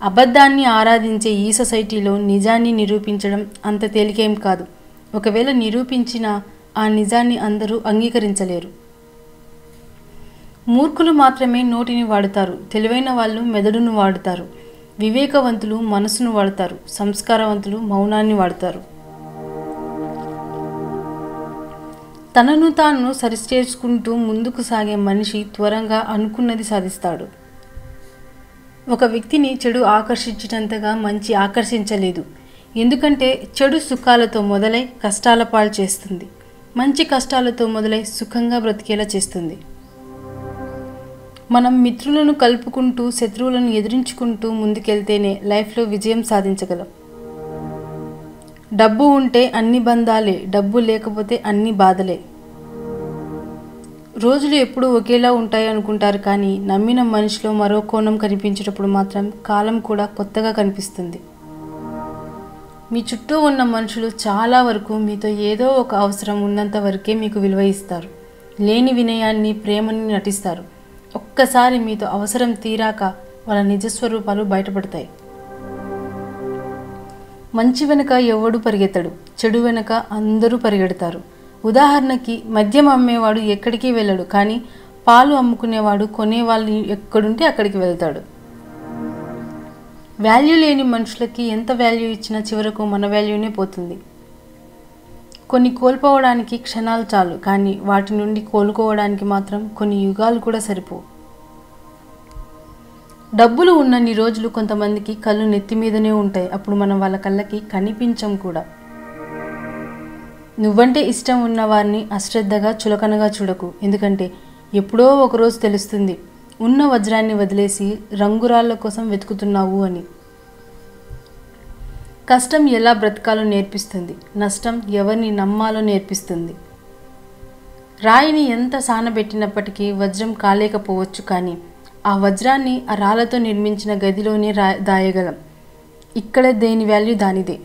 అబద్ధాన్ని ఆరాధించే ఈ సొసైటీలో నిజాన్ని నిరూపించడం అంత తేలికేం కాదు. ఒకవేళ నిరూపించినా ఆ నిజాన్ని అందరూ అంగీకరించలేరు. మూర్ఖులు మాత్రమే నోటిని వాడుతారు, తెలివైన వాళ్ళు మెదడును వాడుతారు. వివేకవంతులు మనసును వాడతారు, సంస్కారవంతులు మౌనాన్ని వాడతారు. తనను తాను సరిచేసుకుంటూ ముందుకు సాగే మనిషి త్వరగా అనుకున్నది సాధిస్తాడు. ఒక వ్యక్తిని చెడు ఆకర్షించినంతగా మంచి ఆకర్షించలేదు. ఎందుకంటే చెడు సుఖాలతో మొదలై కష్టాల పాలు చేస్తుంది, మంచి కష్టాలతో మొదలై సుఖంగా బ్రతికేలా చేస్తుంది. మనం మిత్రులను కలుపుకుంటూ శత్రువులను ఎదిరించుకుంటూ ముందుకెళ్తేనే లైఫ్లో విజయం సాధించగలం. డబ్బు ఉంటే అన్ని బంధాలే, డబ్బు లేకపోతే అన్ని బాధలే. రోజులు ఎప్పుడూ ఒకేలా ఉంటాయి అనుకుంటారు, కానీ నమ్మిన మనిషిలో మరో కోణం కనిపించేటప్పుడు మాత్రం కాలం కూడా కొత్తగా కనిపిస్తుంది. మీ చుట్టూ ఉన్న మనుషులు చాలా వరకు మీతో ఏదో ఒక అవసరం ఉన్నంత వరకే మీకు విలువ ఇస్తారు. లేని వినయాన్ని, ప్రేమని నటిస్తారు. ఒక్కసారి మీతో అవసరం తీరాక వాళ్ళ నిజస్వరూపాలు బయటపడతాయి. మంచి వెనుక ఎవడు పరిగెత్తడు, చెడు వెనుక అందరూ పరిగెడతారు. ఉదాహరణకి మద్యం అమ్మేవాడు ఎక్కడికి వెళ్ళడు, కానీ పాలు అమ్ముకునేవాడు కొనేవాళ్ళు ఎక్కడుంటే అక్కడికి వెళ్తాడు. వాల్యూ లేని మనుషులకి ఎంత వాల్యూ ఇచ్చినా చివరకు మన వాల్యూనే పోతుంది. కొన్ని కోల్పోవడానికి క్షణాలు చాలు, కానీ వాటి నుండి కోలుకోవడానికి మాత్రం కొన్ని యుగాలు కూడా సరిపోవు. డబ్బులు ఉన్నన్ని రోజులు కొంతమందికి కళ్ళు నెత్తి మీదనే ఉంటాయి. అప్పుడు మనం వాళ్ళ కళ్ళకి కనిపించం కూడా. నువ్వంటే ఇష్టం ఉన్న వారిని అశ్రద్ధగా, చులకనగా చూడకు. ఎందుకంటే ఎప్పుడో ఒకరోజు తెలుస్తుంది ఉన్న వజ్రాన్ని వదిలేసి రంగురాళ్ళ కోసం వెతుకుతున్నావు అని. కష్టం ఎలా బ్రతకాలో నేర్పిస్తుంది, నష్టం ఎవరిని నమ్మాలో నేర్పిస్తుంది. రాయిని ఎంత సానబెట్టినప్పటికీ వజ్రం కాలేకపోవచ్చు, కానీ ఆ వజ్రాన్ని ఆ రాళ్ళతో నిర్మించిన గదిలోనే దాయగలం. ఇక్కడే దేని వాల్యూ దానిదే.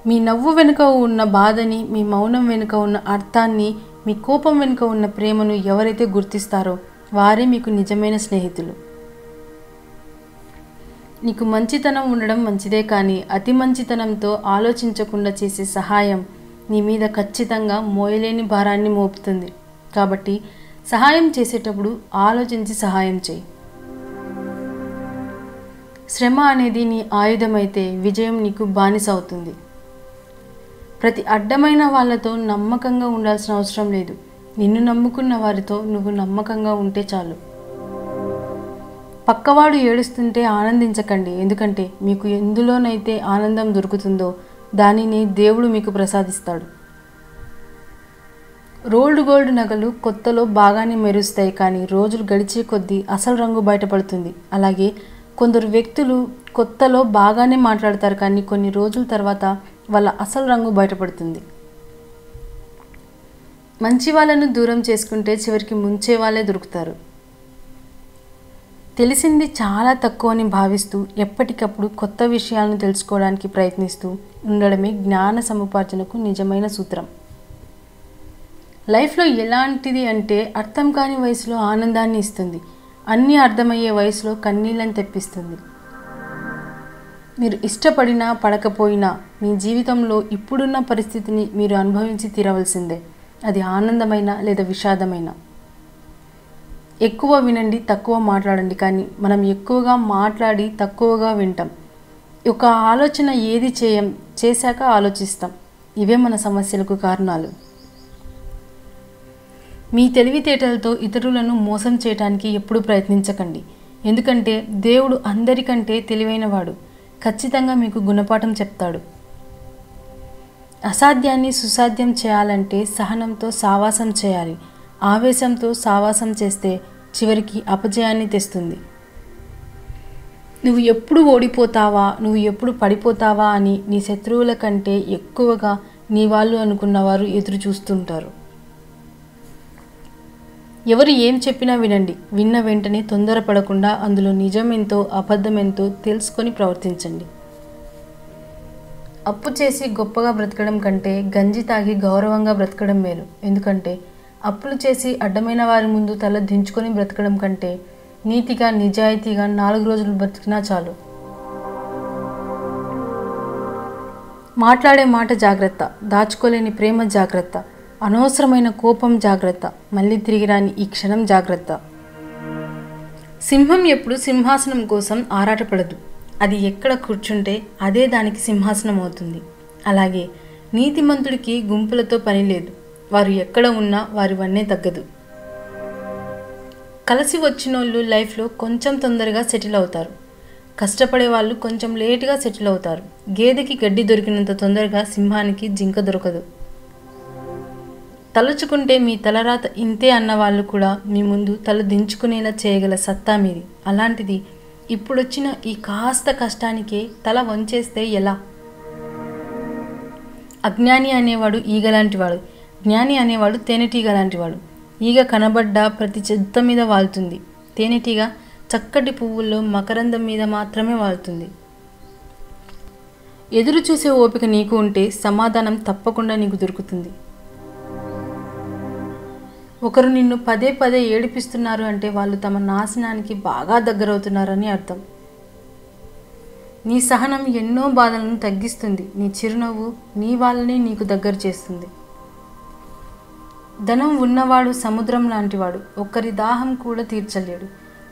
మీ నవ్వు వెనుక ఉన్న బాధని, మీ మౌనం వెనుక ఉన్న అర్థాన్ని, మీ కోపం వెనుక ఉన్న ప్రేమను ఎవరైతే గుర్తిస్తారో వారే మీకు నిజమైన స్నేహితులు. నీకు మంచితనం ఉండడం మంచిదే, కానీ అతి మంచితనంతో ఆలోచించకుండా చేసే సహాయం నీ మీద ఖచ్చితంగా మోయలేని భారాన్ని మోపుతుంది. కాబట్టి సహాయం చేసేటప్పుడు ఆలోచించి సహాయం చేయి. శ్రమ అనేది నీ ఆయుధమైతే విజయం నీకు బానిస అవుతుంది. ప్రతి అడ్డమైన వాళ్ళతో నమ్మకంగా ఉండాల్సిన అవసరం లేదు. నిన్ను నమ్ముకున్న వారితో నువ్వు నమ్మకంగా ఉంటే చాలు. పక్కవాడు ఏడుస్తుంటే ఆనందించకండి, ఎందుకంటే మీకు ఎందులోనైతే ఆనందం దొరుకుతుందో దానిని దేవుడు మీకు ప్రసాదిస్తాడు. రోల్డ్ గోల్డ్ నగలు కొత్తలో బాగానే మెరుస్తాయి, కానీ రోజులు గడిచే కొద్దీ అసలు రంగు బయటపడుతుంది. అలాగే కొందరు వ్యక్తులు కొత్తలో బాగానే మాట్లాడతారు, కానీ కొన్ని రోజుల తర్వాత వాళ్ళ అసలు రంగు బయటపడుతుంది. మంచి వాళ్ళను దూరం చేసుకుంటే చివరికి ముంచే వాళ్ళే దొరుకుతారు. తెలిసింది చాలా తక్కువ అని భావిస్తూ ఎప్పటికప్పుడు కొత్త విషయాలను తెలుసుకోవడానికి ప్రయత్నిస్తూ ఉండడమే జ్ఞాన సముపార్జనకు నిజమైన సూత్రం. లైఫ్లో ఎలాంటిది అంటే అర్థం కాని వయసులో ఆనందాన్ని ఇస్తుంది, అన్నీ అర్థమయ్యే వయసులో కన్నీళ్ళని తెప్పిస్తుంది. మీరు ఇష్టపడినా పడకపోయినా మీ జీవితంలో ఇప్పుడున్న పరిస్థితిని మీరు అనుభవించి తీరవలసిందే, అది ఆనందమైన లేదా విషాదమైన. ఎక్కువ వినండి, తక్కువ మాట్లాడండి, కానీ మనం ఎక్కువగా మాట్లాడి తక్కువగా వింటాం. ఒక ఆలోచన ఏది చేశాక ఆలోచిస్తాం. ఇవే మన సమస్యలకు కారణాలు. మీ తెలివితేటలతో ఇతరులను మోసం చేయడానికి ఎప్పుడూ ప్రయత్నించకండి, ఎందుకంటే దేవుడు అందరికంటే తెలివైనవాడు. ఖచ్చితంగా మీకు గుణపాఠం చెప్తాడు. అసాధ్యాన్ని సుసాధ్యం చేయాలంటే సహనంతో సావాసం చేయాలి. ఆవేశంతో సావాసం చేస్తే చివరికి అపజయాన్ని తెస్తుంది. నువ్వు ఎప్పుడు ఓడిపోతావా, నువ్వు ఎప్పుడు పడిపోతావా అని నీ శత్రువుల కంటే ఎక్కువగా నీ వాళ్ళు అనుకున్నవారు ఎదురు చూస్తుంటారు. ఎవరు ఏం చెప్పినా వినండి. విన్న వెంటనే తొందరపడకుండా అందులో నిజం ఎంతో అబద్ధం ఎంతో తెలుసుకొని ప్రవర్తించండి. అప్పు చేసి గొప్పగా బ్రతకడం కంటే గంజి తాగి గౌరవంగా బ్రతకడం మేలు. ఎందుకంటే అప్పులు చేసి అడ్డమైన వారి ముందు తల దించుకొని బ్రతకడం కంటే నీతిగా నిజాయితీగా 4 రోజులు బ్రతికినా చాలు. మాట్లాడే మాట జాగ్రత్త, దాచుకోలేని ప్రేమ జాగ్రత్త, అనవసరమైన కోపం జాగ్రత్త, మళ్ళీ తిరిగి రాని ఈ క్షణం జాగ్రత్త. సింహం ఎప్పుడు సింహాసనం కోసం ఆరాటపడదు. అది ఎక్కడ కూర్చుంటే అదే దానికి సింహాసనం అవుతుంది. అలాగే నీతిమంతుడికి గుంపులతో పని లేదు. వారు ఎక్కడ ఉన్నా వారి వన్నే తగ్గదు. కలిసి వచ్చినోళ్ళు లైఫ్లో కొంచెం తొందరగా సెటిల్ అవుతారు. కష్టపడే వాళ్ళు కొంచెం లేటుగా సెటిల్ అవుతారు. గేదెకి గడ్డి దొరికినంత తొందరగా సింహానికి జింక దొరకదు. తలుచుకుంటే మీ తలరాత ఇంతే అన్నవాళ్ళు కూడా మీ ముందు తల దించుకునేలా చేయగల సత్తా మీది. అలాంటిది ఇప్పుడొచ్చిన ఈ కాస్త కష్టానికే తల వంచేస్తే ఎలా? అజ్ఞాని అనేవాడు ఈగలాంటివాడు, జ్ఞాని అనేవాడు తేనెటీగ లాంటివాడు. ఈగ కనబడ్డ ప్రతి చెత్త మీద వాలుతుంది. తేనెటీగ చక్కటి పువ్వుల్లో మకరందం మీద మాత్రమే వాలుతుంది. ఎదురు చూసే ఓపిక నీకు ఉంటే సమాధానం తప్పకుండా నీకు దొరుకుతుంది. ఒకరు నిన్ను పదే పదే ఏడిపిస్తున్నారు అంటే వాళ్ళు తమ నాశనానికి బాగా దగ్గరవుతున్నారని అర్థం. నీ సహనం ఎన్నో బాధలను తగ్గిస్తుంది. నీ చిరునవ్వు నీ వాళ్ళని నీకు దగ్గర చేస్తుంది. ధనం ఉన్నవాడు సముద్రం లాంటివాడు, ఒక్కరి దాహం కూడా తీర్చలేడు.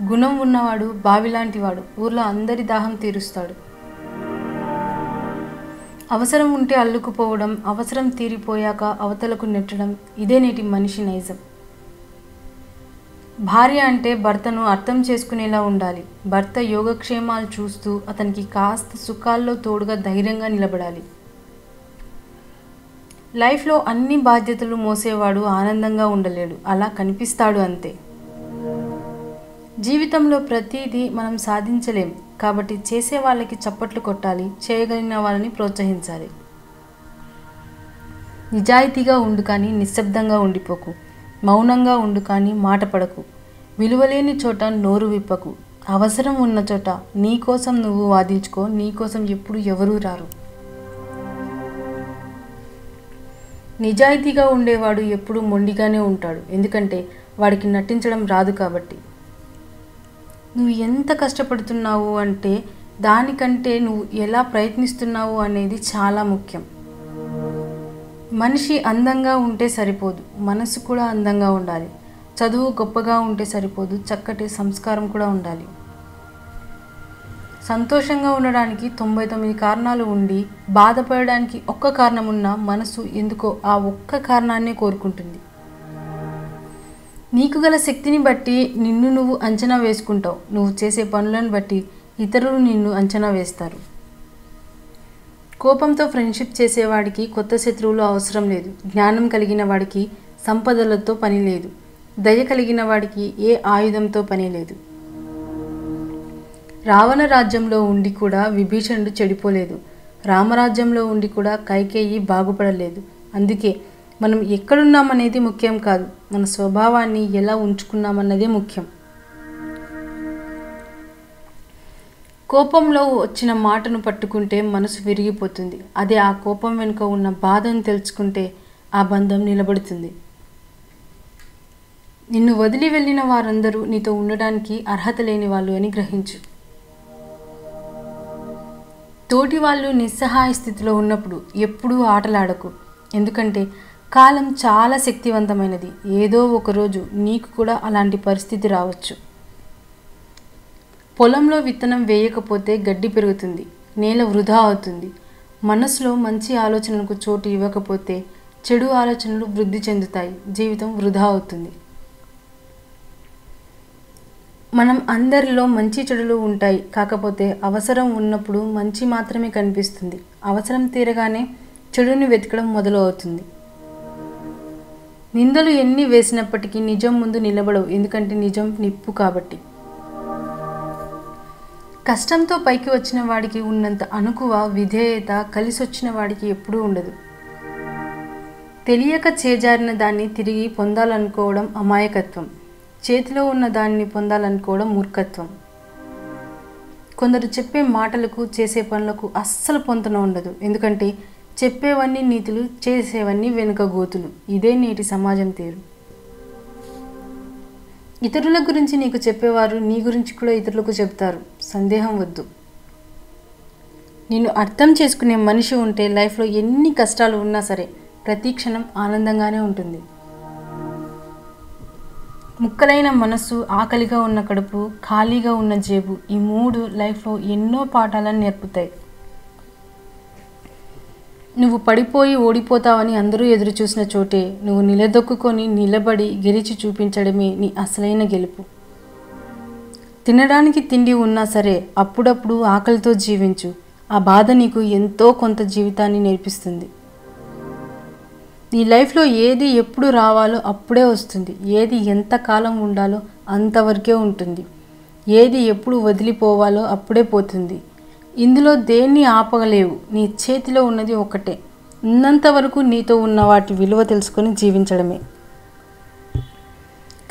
గుణం ఉన్నవాడు బావి లాంటివాడు, ఊర్లో అందరి దాహం తీరుస్తాడు. అవసరం ఉంటే అల్లుకుపోవడం, అవసరం తీరిపోయాక అవతలకు నెట్టడం, ఇదే నేటి మనిషి నైజం. భార్య అంటే భర్తను అర్థం చేసుకునేలా ఉండాలి. భర్త యోగక్షేమాలు చూస్తూ అతనికి కాస్త సుఖాల్లో తోడుగా ధైర్యంగా నిలబడాలి. లైఫ్లో అన్ని బాధ్యతలు మోసేవాడు ఆనందంగా ఉండలేడు, అలా కనిపిస్తాడు అంతే. జీవితంలో ప్రతిదీ మనం సాధించలేం, కాబట్టి చేసే వాళ్ళకి చప్పట్లు కొట్టాలి, చేయగలిగిన వాళ్ళని ప్రోత్సహించాలి. నిజాయితీగా ఉండు కానీ నిశ్శబ్దంగా ఉండిపోకు. మౌనంగా ఉండు కానీ మాట పడకు. విలువలేని చోట నోరు విప్పకు. అవసరం ఉన్న చోట నీ కోసం నువ్వు వాదించుకో, నీ కోసం ఎప్పుడు ఎవరూ రారు. నిజాయితీగా ఉండేవాడు ఎప్పుడు మొండిగానే ఉంటాడు, ఎందుకంటే వాడికి నటించడం రాదు కాబట్టి. నువ్వు ఎంత కష్టపడుతున్నావు అంటే దానికంటే నువ్వు ఎలా ప్రయత్నిస్తున్నావు అనేది చాలా ముఖ్యం. మనిషి అందంగా ఉంటే సరిపోదు, మనసు కూడా అందంగా ఉండాలి. చదువు గొప్పగా ఉంటే సరిపోదు, చక్కటి సంస్కారం కూడా ఉండాలి. సంతోషంగా ఉండడానికి 99 కారణాలు ఉండి బాధపడడానికి ఒక్క కారణం ఉన్నా మనసు ఎందుకో ఆ ఒక్క కారణాన్నే కోరుకుంటుంది. నీకు గల శక్తిని బట్టి నిన్ను నువ్వు అంచనా వేసుకుంటావు. నువ్వు చేసే పనులను బట్టి ఇతరులు నిన్ను అంచనా వేస్తారు. కోపంతో ఫ్రెండ్షిప్ చేసేవాడికి కొత్త శత్రువులు అవసరం లేదు. జ్ఞానం కలిగిన వాడికి సంపదలతో పని లేదు. దయ కలిగిన వాడికి ఏ ఆయుధంతో పని లేదు. రావణ రాజ్యంలో ఉండి కూడా విభీషణుడు చెడిపోలేదు. రామరాజ్యంలో ఉండి కూడా కైకేయి బాగుపడలేదు. అందుకే మనం ఎక్కడున్నామనేది ముఖ్యం కాదు, మన స్వభావాన్ని ఎలా ఉంచుకున్నామన్నదే ముఖ్యం. కోపంలో వచ్చిన మాటను పట్టుకుంటే మనసు విరిగిపోతుంది. అదే ఆ కోపం వెనుక ఉన్న బాధను తెలుసుకుంటే ఆ బంధం నిలబడుతుంది. నిన్ను వదిలి వెళ్ళిన వారందరూ నీతో ఉండడానికి అర్హత లేని వాళ్ళు అని గ్రహించు. తోటి వాళ్ళు నిస్సహాయ స్థితిలో ఉన్నప్పుడు ఎప్పుడూ ఆటలాడకు, ఎందుకంటే కాలం చాలా శక్తివంతమైనది. ఏదో ఒకరోజు నీకు కూడా అలాంటి పరిస్థితి రావచ్చు. పొలంలో విత్తనం వేయకపోతే గడ్డి పెరుగుతుంది, నేల వృధా అవుతుంది. మనసులో మంచి ఆలోచనలకు చోటు ఇవ్వకపోతే చెడు ఆలోచనలు వృద్ధి చెందుతాయి, జీవితం వృధా అవుతుంది. మనం అందరిలో మంచి చెడులు ఉంటాయి, కాకపోతే అవసరం ఉన్నప్పుడు మంచి మాత్రమే కనిపిస్తుంది. అవసరం తీరగానే చెడుని వెతకడం మొదలు అవుతుంది. నిందలు ఎన్ని వేసినప్పటికీ నిజం ముందు నిలబడవు, ఎందుకంటే నిజం నిప్పు కాబట్టి. కష్టంతో పైకి వచ్చిన వాడికి ఉన్నంత అణకువ, విధేయత కలిసొచ్చిన వాడికి ఎప్పుడూ ఉండదు. తెలియక చేజారిన దాన్ని తిరిగి పొందాలనుకోవడం అమాయకత్వం. చేతిలో ఉన్న దాన్ని పొందాలనుకోవడం మూర్ఖత్వం. కొందరు చెప్పే మాటలకు చేసే పనులకు అస్సలు పొంతన ఉండదు, ఎందుకంటే చెప్పేవన్నీ నీతులు, చేసేవన్నీ వెనుక గోతులు. ఇదే నేటి సమాజం తీరు. ఇతరుల గురించి నీకు చెప్పేవారు నీ గురించి కూడా ఇతరులకు చెప్తారు, సందేహం వద్దు. నిన్ను అర్థం చేసుకునే మనిషి ఉంటే లైఫ్లో ఎన్ని కష్టాలు ఉన్నా సరే ప్రతి క్షణం ఆనందంగానే ఉంటుంది. ముక్కలైన మనస్సు, ఆకలిగా ఉన్న కడుపు, ఖాళీగా ఉన్న జేబు, ఈ మూడు లైఫ్లో ఎన్నో పాఠాలను నేర్పుతాయి. నువ్వు పడిపోయి ఓడిపోతావని అందరూ ఎదురు చూసిన చోటే నువ్వు నిలదొక్కుని నిలబడి గెలిచి చూపించడమే నీ అసలైన గెలుపు. తినడానికి తిండి ఉన్నా సరే అప్పుడప్పుడు ఆకలితో జీవించు. ఆ బాధ నీకు ఎంతో కొంత జీవితాన్ని నేర్పిస్తుంది. నీ లైఫ్లో ఏది ఎప్పుడు రావాలో అప్పుడే వస్తుంది. ఏది ఎంతకాలం ఉండాలో అంతవరకే ఉంటుంది. ఏది ఎప్పుడు వదిలిపోవాలో అప్పుడే పోతుంది. ఇందులో దేన్ని ఆపగలేవు. నీ చేతిలో ఉన్నది ఒకటే. ఉన్నంత వరకు నీతో ఉన్న వాటి విలువ తెలుసుకొని జీవించడమే.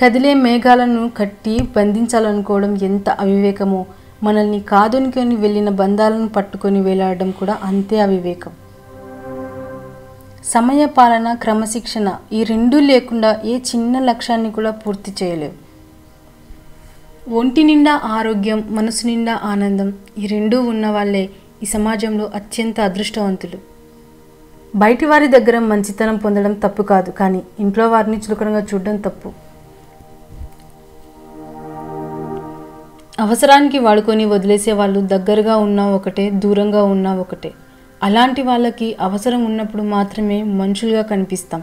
కదిలే మేఘాలను కట్టి బంధించాలనుకోవడం ఎంత అవివేకమో, మనల్ని కాదనుకొని వెళ్ళిన బంధాలను పట్టుకొని వేలాడడం కూడా అంతే అవివేకం. సమయ పాలన, క్రమశిక్షణ ఈ రెండూ లేకుండా ఏ చిన్న లక్ష్యాన్ని కూడా పూర్తి చేయలేవు. ఒంటి నిండా ఆరోగ్యం, మనసు నిండా ఆనందం ఈ రెండూ ఉన్న వాళ్ళే ఈ సమాజంలో అత్యంత అదృష్టవంతులు. బయటి వారి దగ్గర మంచితనం పొందడం తప్పు కాదు, కానీ ఇంట్లో వారిని చులకనగా చూడడం తప్పు. అవసరానికి వాడుకొని వదిలేసే వాళ్ళు దగ్గరగా ఉన్నా ఒకటే, దూరంగా ఉన్నా ఒకటే. అలాంటి వాళ్ళకి అవసరం ఉన్నప్పుడు మాత్రమే మనుషులుగా కనిపిస్తాం.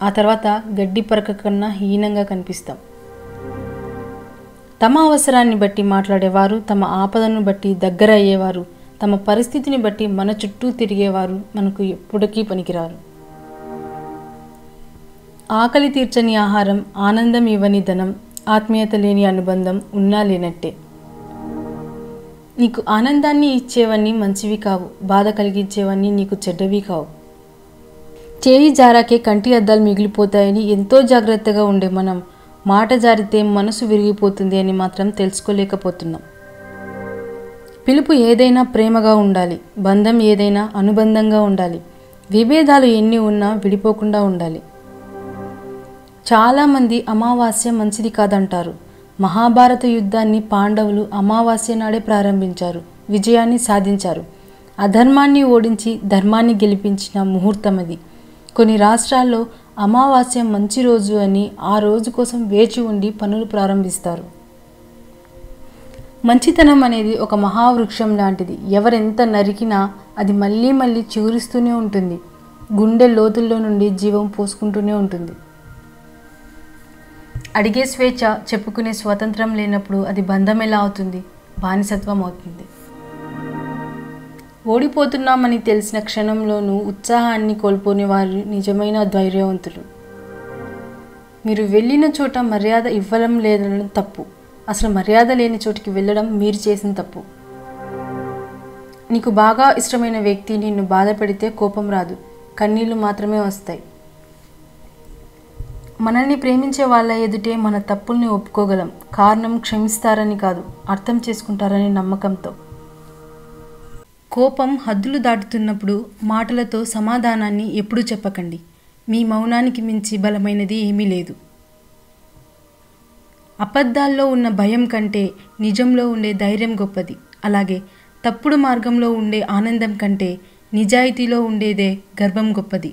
ఆ తర్వాత గడ్డి పరక కన్నా హీనంగా కనిపిస్తాం. తమ అవసరాన్ని బట్టి మాట్లాడేవారు, తమ ఆపదను బట్టి దగ్గర అయ్యేవారు, తమ పరిస్థితిని బట్టి మన చుట్టూ తిరిగేవారు మనకు ఎప్పటికీ పనికిరారు. ఆకలి తీర్చని ఆహారం, ఆనందం ఇవ్వని ధనం, ఆత్మీయత లేని అనుబంధం ఉన్నా లేనట్టే. నీకు ఆనందాన్ని ఇచ్చేవన్నీ మంచివి కావు, బాధ కలిగించేవన్నీ నీకు చెడ్డవి కావు. చేయి జారాకే కంటి అద్దాలు మిగిలిపోతాయని ఎంతో జాగ్రత్తగా ఉండే మనం మాట జారితే మనసు విరిగిపోతుంది అని మాత్రం తెలుసుకోలేకపోతున్నాం. పిలుపు ఏదైనా ప్రేమగా ఉండాలి, బంధం ఏదైనా అనుబంధంగా ఉండాలి, విభేదాలు ఎన్ని ఉన్నా విడిపోకుండా ఉండాలి. చాలామంది అమావాస్య మంచిది కాదంటారు. మహాభారత యుద్ధాన్ని పాండవులు అమావాస్య నాడే ప్రారంభించారు, విజయాన్ని సాధించారు. అధర్మాన్ని ఓడించి ధర్మాన్ని గెలిపించిన ముహూర్తం అది. కొన్ని రాష్ట్రాల్లో అమావాస్య మంచి రోజు అని ఆ రోజు కోసం వేచి ఉండి పనులు ప్రారంభిస్తారు. మంచితనం అనేది ఒక మహావృక్షం లాంటిది. ఎవరెంత నరికినా అది మళ్ళీ మళ్ళీ చిగురిస్తూనే ఉంటుంది, గుండె లోతుల్లో నుండి జీవం పోసుకుంటూనే ఉంటుంది. అడిగే స్వేచ్ఛ, చెప్పుకునే స్వాతంత్రం లేనప్పుడు అది బంధం ఎలా అవుతుంది? బానిసత్వం అవుతుంది. ఓడిపోతున్నామని తెలిసిన క్షణంలోనూ ఉత్సాహాన్ని కోల్పోని వారు నిజమైన ధైర్యవంతులు. మీరు వెళ్ళిన చోట మర్యాద ఇవ్వడం లేదనడం తప్పు. అసలు మర్యాద లేని చోటికి వెళ్ళడం మీరు చేసిన తప్పు. నీకు బాగా ఇష్టమైన వ్యక్తి నిన్ను బాధ పెడితే కోపం రాదు, కన్నీళ్లు మాత్రమే వస్తాయి. మనల్ని ప్రేమించే వాళ్ళ ఎదుటే మన తప్పుల్ని ఒప్పుకోగలం. కారణం క్షమిస్తారని కాదు, అర్థం చేసుకుంటారని నమ్మకంతో. కోపం హద్దులు దాటుతున్నప్పుడు మాటలతో సమాధానాన్ని ఎప్పుడూ చెప్పకండి. మీ మౌనానికి మించి బలమైనది ఏమీ లేదు. అబద్ధాల్లో ఉన్న భయం కంటే నిజంలో ఉండే ధైర్యం గొప్పది. అలాగే తప్పుడు మార్గంలో ఉండే ఆనందం కంటే నిజాయితీలో ఉండేదే గర్వం గొప్పది.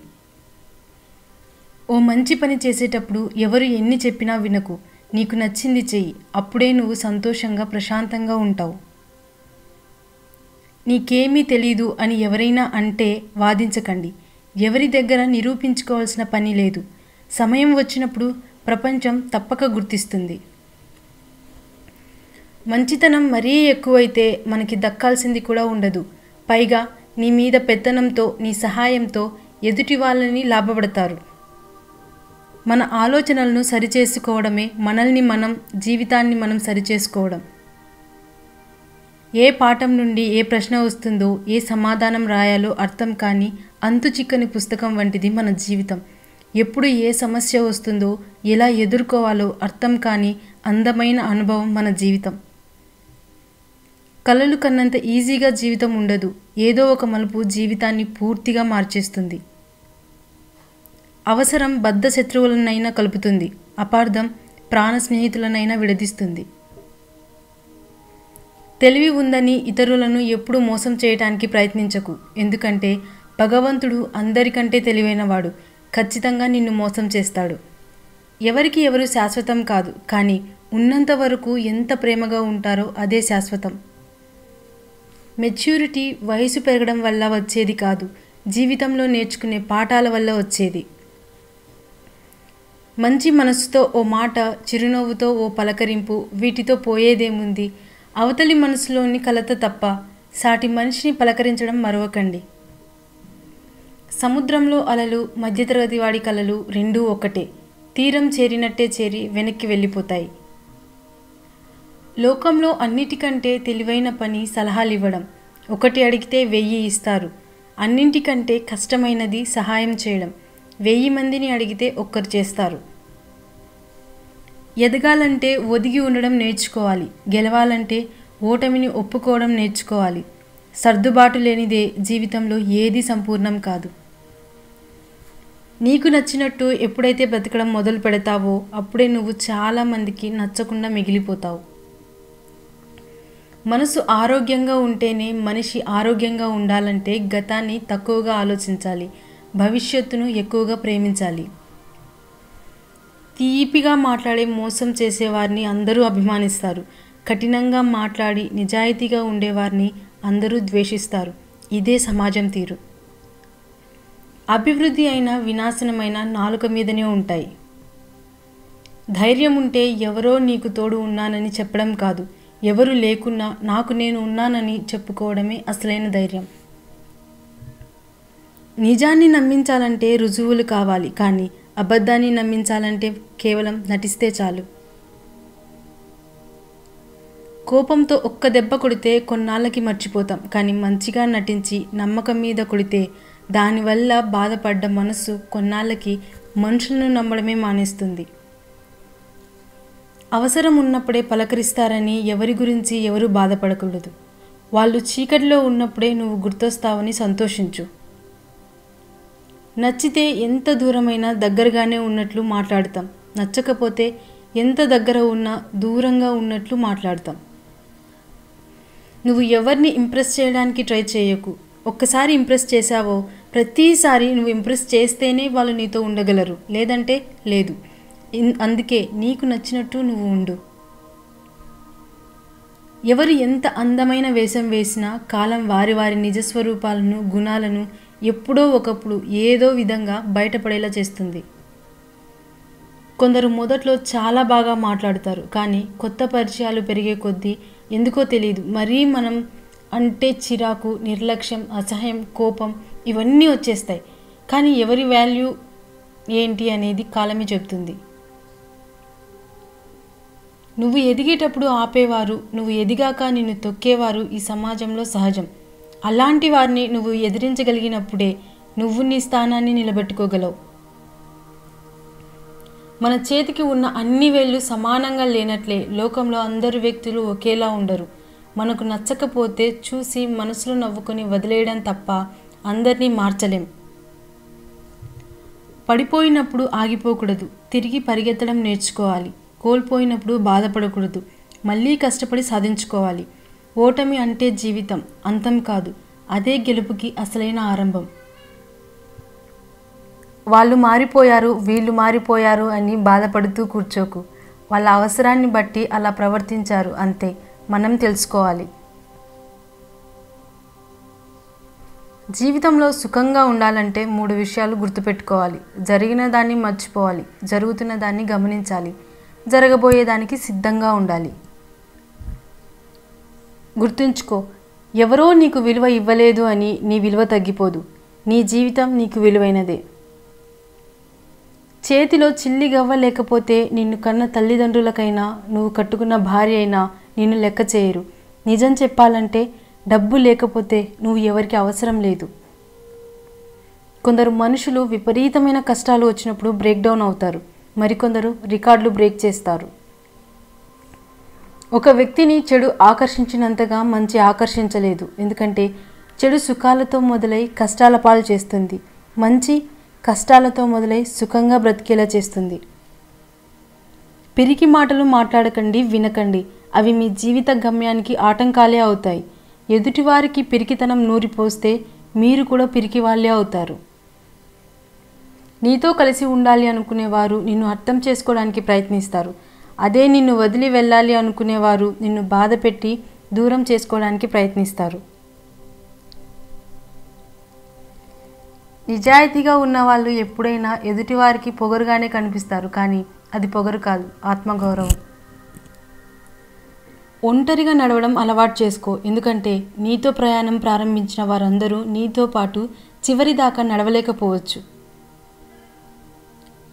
ఓ మంచి పని చేసేటప్పుడు ఎవరు ఎన్ని చెప్పినా వినకు. నీకు నచ్చింది చెయ్యి. అప్పుడే నువ్వు సంతోషంగా ప్రశాంతంగా ఉంటావు. నీకేమీ తెలీదు అని ఎవరైనా అంటే వాదించకండి. ఎవరి దగ్గర నిరూపించుకోవాల్సిన పని లేదు. సమయం వచ్చినప్పుడు ప్రపంచం తప్పక గుర్తిస్తుంది. మంచితనం మరీ ఎక్కువైతే మనకి దక్కాల్సింది కూడా ఉండదు. పైగా నీ మీద పెత్తనంతో, నీ సహాయంతో ఎదుటి వాళ్ళని లాభపడతారు. మన ఆలోచనలను సరిచేసుకోవడమే మనల్ని మనం, జీవితాన్ని మనం సరిచేసుకోవడం. ఏ పాఠం నుండి ఏ ప్రశ్న వస్తుందో, ఏ సమాధానం రాయాలో అర్థం కాని అంతు చిక్కని పుస్తకం వంటిది మన జీవితం. ఎప్పుడు ఏ సమస్య వస్తుందో, ఎలా ఎదుర్కోవాలో అర్థం కాని అందమైన అనుభవం మన జీవితం. కలలు కన్నంత ఈజీగా జీవితం ఉండదు. ఏదో ఒక మలుపు జీవితాన్ని పూర్తిగా మార్చేస్తుంది. అవసరం బద్ధ శత్రువులనైనా కలుపుతుంది. అపార్థం ప్రాణ స్నేహితులనైనా విడదీస్తుంది. తెలివి ఉందని ఇతరులను ఎప్పుడూ మోసం చేయటానికి ప్రయత్నించకు. ఎందుకంటే భగవంతుడు అందరికంటే తెలివైనవాడు. ఖచ్చితంగా నిన్ను మోసం చేస్తాడు. ఎవరికి ఎవరు శాశ్వతం కాదు, కానీ ఉన్నంత వరకు ఎంత ప్రేమగా ఉంటారో అదే శాశ్వతం. మెచ్యూరిటీ వయసు పెరగడం వల్ల వచ్చేది కాదు, జీవితంలో నేర్చుకునే పాఠాల వల్ల వచ్చేది. మంచి మనసుతో ఓ మాట, చిరునవ్వుతో ఓ పలకరింపు, వీటితో పోయేదేముంది? అవతలి మనసులోని కలత తప్ప. సాటి మనిషిని పలకరించడం మరవకండి. సముద్రంలో అలలు, మధ్యతరగతి వాడి కలలు రెండూ ఒక్కటే. తీరం చేరినట్టే చేరి వెనక్కి వెళ్ళిపోతాయి. లోకంలో అన్నిటికంటే తెలివైన పని సలహాలు ఇవ్వడం. ఒకటి అడిగితే 1000 ఇస్తారు. అన్నింటికంటే కష్టమైనది సహాయం చేయడం. 1000 మందిని అడిగితే ఒక్కరు చేస్తారు. ఎదగాలంటే ఒదిగి ఉండడం నేర్చుకోవాలి. గెలవాలంటే ఓటమిని ఒప్పుకోవడం నేర్చుకోవాలి. సర్దుబాటు లేనిదే జీవితంలో ఏది సంపూర్ణం కాదు. నీకు నచ్చినట్టు ఎప్పుడైతే బ్రతకడం మొదలు పెడతావో అప్పుడే నువ్వు చాలామందికి నచ్చకుండా మిగిలిపోతావు. మనసు ఆరోగ్యంగా ఉంటేనే మనిషి ఆరోగ్యంగా ఉండాలంటే గతాన్ని తక్కువగా ఆలోచించాలి, భవిష్యత్తును ఎక్కువగా ప్రేమించాలి. తీపిగా మాట్లాడే మోసం చేసేవారిని అందరూ అభిమానిస్తారు. కఠినంగా మాట్లాడి నిజాయితీగా ఉండేవారిని అందరూ ద్వేషిస్తారు. ఇదే సమాజం తీరు. అభివృద్ధి అయినా వినాశనమైన నాలుక మీదనే ఉంటాయి. ధైర్యం ఉంటే ఎవరో నీకు తోడు ఉన్నానని చెప్పడం కాదు, ఎవరు లేకున్నా నాకు నేను ఉన్నానని చెప్పుకోవడమే అసలైన ధైర్యం. నిజాన్ని నమ్మించాలంటే రుజువులు కావాలి, కానీ అబద్ధాన్ని నమ్మించాలంటే కేవలం నటిస్తే చాలు. కోపంతో ఒక్క దెబ్బ కొడితే కొన్నాళ్ళకి మర్చిపోతాం, కానీ మంచిగా నటించి నమ్మకం మీద కొడితే దానివల్ల బాధపడ్డ మనసు కొన్నాళ్ళకి మనుషులను నమ్మడమే మానేస్తుంది. అవసరం ఉన్నప్పుడే పలకరిస్తారని ఎవరి గురించి ఎవరు బాధపడకూడదు. వాళ్ళు చీకటిలో ఉన్నప్పుడే నువ్వు గుర్తొస్తావని సంతోషించు. నచ్చితే ఎంత దూరమైనా దగ్గరగానే ఉన్నట్లు మాట్లాడతాం, నచ్చకపోతే ఎంత దగ్గర ఉన్నా దూరంగా ఉన్నట్లు మాట్లాడతాం. నువ్వు ఎవరిని ఇంప్రెస్ చేయడానికి ట్రై చేయకు. ఒక్కసారి ఇంప్రెస్ చేశావో ప్రతిసారి నువ్వు ఇంప్రెస్ చేస్తేనే వాళ్ళు నీతో ఉండగలరు, లేదంటే లేదు. అందుకే నీకు నచ్చినట్టు నువ్వు ఉండు. ఎవరు ఎంత అందమైన వేషం వేసినా కాలం వారి వారి నిజస్వరూపాలను గుణాలను ఎప్పుడో ఒకప్పుడు ఏదో విధంగా బయటపడేలా చేస్తుంది. కొందరు మొదట్లో చాలా బాగా మాట్లాడతారు, కానీ కొత్త పరిచయాలు పెరిగే కొద్దీ ఎందుకో తెలియదు మరీ మనం అంటే చిరాకు, నిర్లక్ష్యం, అసహ్యం, కోపం ఇవన్నీ వచ్చేస్తాయి. కానీ ఎవరి వాల్యూ ఏంటి అనేది కాలమే చెప్తుంది. నువ్వు ఎదిగేటప్పుడు ఆపేవారు, నువ్వు ఎదిగాక నిన్ను తొక్కేవారు ఈ సమాజంలో సహజం. అలాంటి వారిని నువ్వు ఎదిరించగలిగినప్పుడే నువ్వు నీ స్థానాన్ని నిలబెట్టుకోగలవు. మన చేతికి ఉన్న అన్ని వేళ్ళు సమానంగా లేనట్లే లోకంలో అందరు వ్యక్తులు ఒకేలా ఉండరు. మనకు నచ్చకపోతే చూసి మనసులో నవ్వుకొని వదిలేయడం తప్ప అందరినీ మార్చలేం. పడిపోయినప్పుడు ఆగిపోకూడదు, తిరిగి పరిగెత్తడం నేర్చుకోవాలి. కోల్పోయినప్పుడు బాధపడకూడదు, మళ్ళీ కష్టపడి సాధించుకోవాలి. ఓటమి అంటే జీవితం, అంతం కాదు. అదే గెలుపుకి అసలైన ఆరంభం. వాళ్ళు మారిపోయారు, వీళ్ళు మారిపోయారు అని బాధపడుతూ కూర్చోకు. వాళ్ళ అవసరాన్ని బట్టి అలా ప్రవర్తించారు అంతే. మనం తెలుసుకోవాలి. జీవితంలో సుఖంగా ఉండాలంటే 3 విషయాలు గుర్తుపెట్టుకోవాలి. జరిగిన దాన్ని మర్చిపోవాలి, జరుగుతున్న దాన్ని గమనించాలి, జరగబోయేదానికి సిద్ధంగా ఉండాలి. గుర్తుంచుకో, ఎవరో నీకు విలువ ఇవ్వలేదు అని నీ విలువ తగ్గిపోదు. నీ జీవితం నీకు విలువైనదే. చేతిలో చిల్లి గవ్వ లేకపోతే నిన్ను కన్న తల్లిదండ్రులకైనా నువ్వు కట్టుకున్న భార్య అయినా నిన్ను లెక్క చేయరు. నిజం చెప్పాలంటే డబ్బు లేకపోతే నువ్వు ఎవరికి అవసరం లేదు. కొందరు మనుషులు విపరీతమైన కష్టాలు వచ్చినప్పుడు బ్రేక్ డౌన్ అవుతారు, మరికొందరు రికార్డులు బ్రేక్ చేస్తారు. ఒక వ్యక్తిని చెడు ఆకర్షించినంతగా మంచి ఆకర్షించలేదు. ఎందుకంటే చెడు సుఖాలతో మొదలై కష్టాల పాలు చేస్తుంది, మంచి కష్టాలతో మొదలై సుఖంగా బ్రతికేలా చేస్తుంది. పిరికి మాటలు మాట్లాడకండి, వినకండి. అవి మీ జీవిత గమ్యానికి ఆటంకాలే అవుతాయి. ఎదుటివారికి పిరికితనం నూరిపోస్తే మీరు కూడా పిరికి వాళ్ళే అవుతారు. నీతో కలిసి ఉండాలి అనుకునేవారు నిన్ను అర్థం చేసుకోవడానికి ప్రయత్నిస్తారు. అదే నిన్ను వదిలి వెళ్ళాలి అనుకునేవారు నిన్ను బాధ పెట్టి దూరం చేసుకోవడానికి ప్రయత్నిస్తారు. నిజాయితీగా ఉన్నవాళ్ళు ఎప్పుడైనా ఎదుటివారికి పొగరుగానే కనిపిస్తారు, కానీ అది పొగరు కాదు, ఆత్మగౌరవం. ఒంటరిగా నడవడం అలవాటు చేసుకో. ఎందుకంటే నీతో ప్రయాణం ప్రారంభించిన వారందరూ నీతో పాటు చివరి దాకా నడవలేకపోవచ్చు.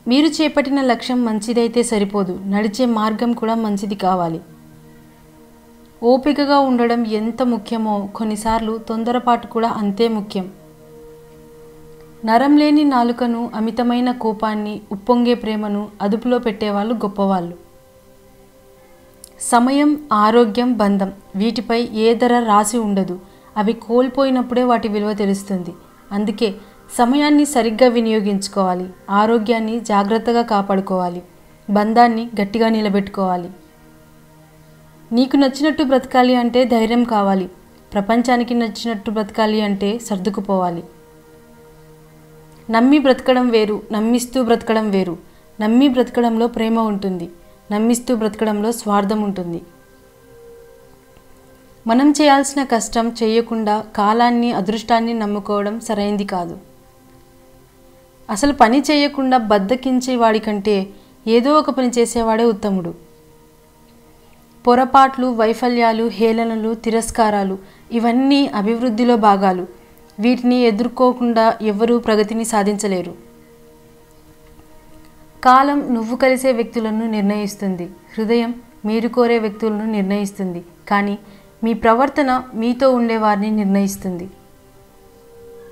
మీరు చేపట్టిన లక్ష్యం మంచిదైతే సరిపోదు, నడిచే మార్గం కూడా మంచిది కావాలి. ఓపికగా ఉండడం ఎంత ముఖ్యమో కొన్నిసార్లు తొందరపాటు కూడా అంతే ముఖ్యం. నరం లేని నాలుకను, అమితమైన కోపాన్ని, ఉప్పొంగే ప్రేమను అదుపులో పెట్టేవాళ్ళు గొప్పవాళ్ళు. సమయం, ఆరోగ్యం, బంధం వీటిపై ఏ ధర రాసి ఉండదు. అవి కోల్పోయినప్పుడే వాటి విలువ తెలుస్తుంది. అందుకే సమయాన్ని సరిగ్గా వినియోగించుకోవాలి, ఆరోగ్యాన్ని జాగ్రత్తగా కాపాడుకోవాలి, బంధాన్ని గట్టిగా నిలబెట్టుకోవాలి. నీకు నచ్చినట్టు బ్రతకాలి అంటే ధైర్యం కావాలి. ప్రపంచానికి నచ్చినట్టు బ్రతకాలి అంటే సర్దుకుపోవాలి. నమ్మి బ్రతకడం వేరు, నమ్మిస్తూ బ్రతకడం వేరు. నమ్మి బ్రతకడంలో ప్రేమ ఉంటుంది, నమ్మిస్తూ బ్రతకడంలో స్వార్థం ఉంటుంది. మనం చేయాల్సిన కష్టం చేయకుండా కాలాన్ని, అదృష్టాన్ని నమ్ముకోవడం సరైంది కాదు. అసలు పని చేయకుండా బద్దకించే వాడికంటే ఏదో ఒక పని చేసేవాడే ఉత్తముడు. పొరపాట్లు, వైఫల్యాలు, హేళనలు, తిరస్కారాలు ఇవన్నీ అభివృద్ధిలో భాగాలు. వీటిని ఎదుర్కోకుండా ఎవరూ ప్రగతిని సాధించలేరు. కాలం నువ్వు కలిసే వ్యక్తులను నిర్ణయిస్తుంది, హృదయం మీరు కోరే వ్యక్తులను నిర్ణయిస్తుంది, కానీ మీ ప్రవర్తన మీతో ఉండేవారిని నిర్ణయిస్తుంది.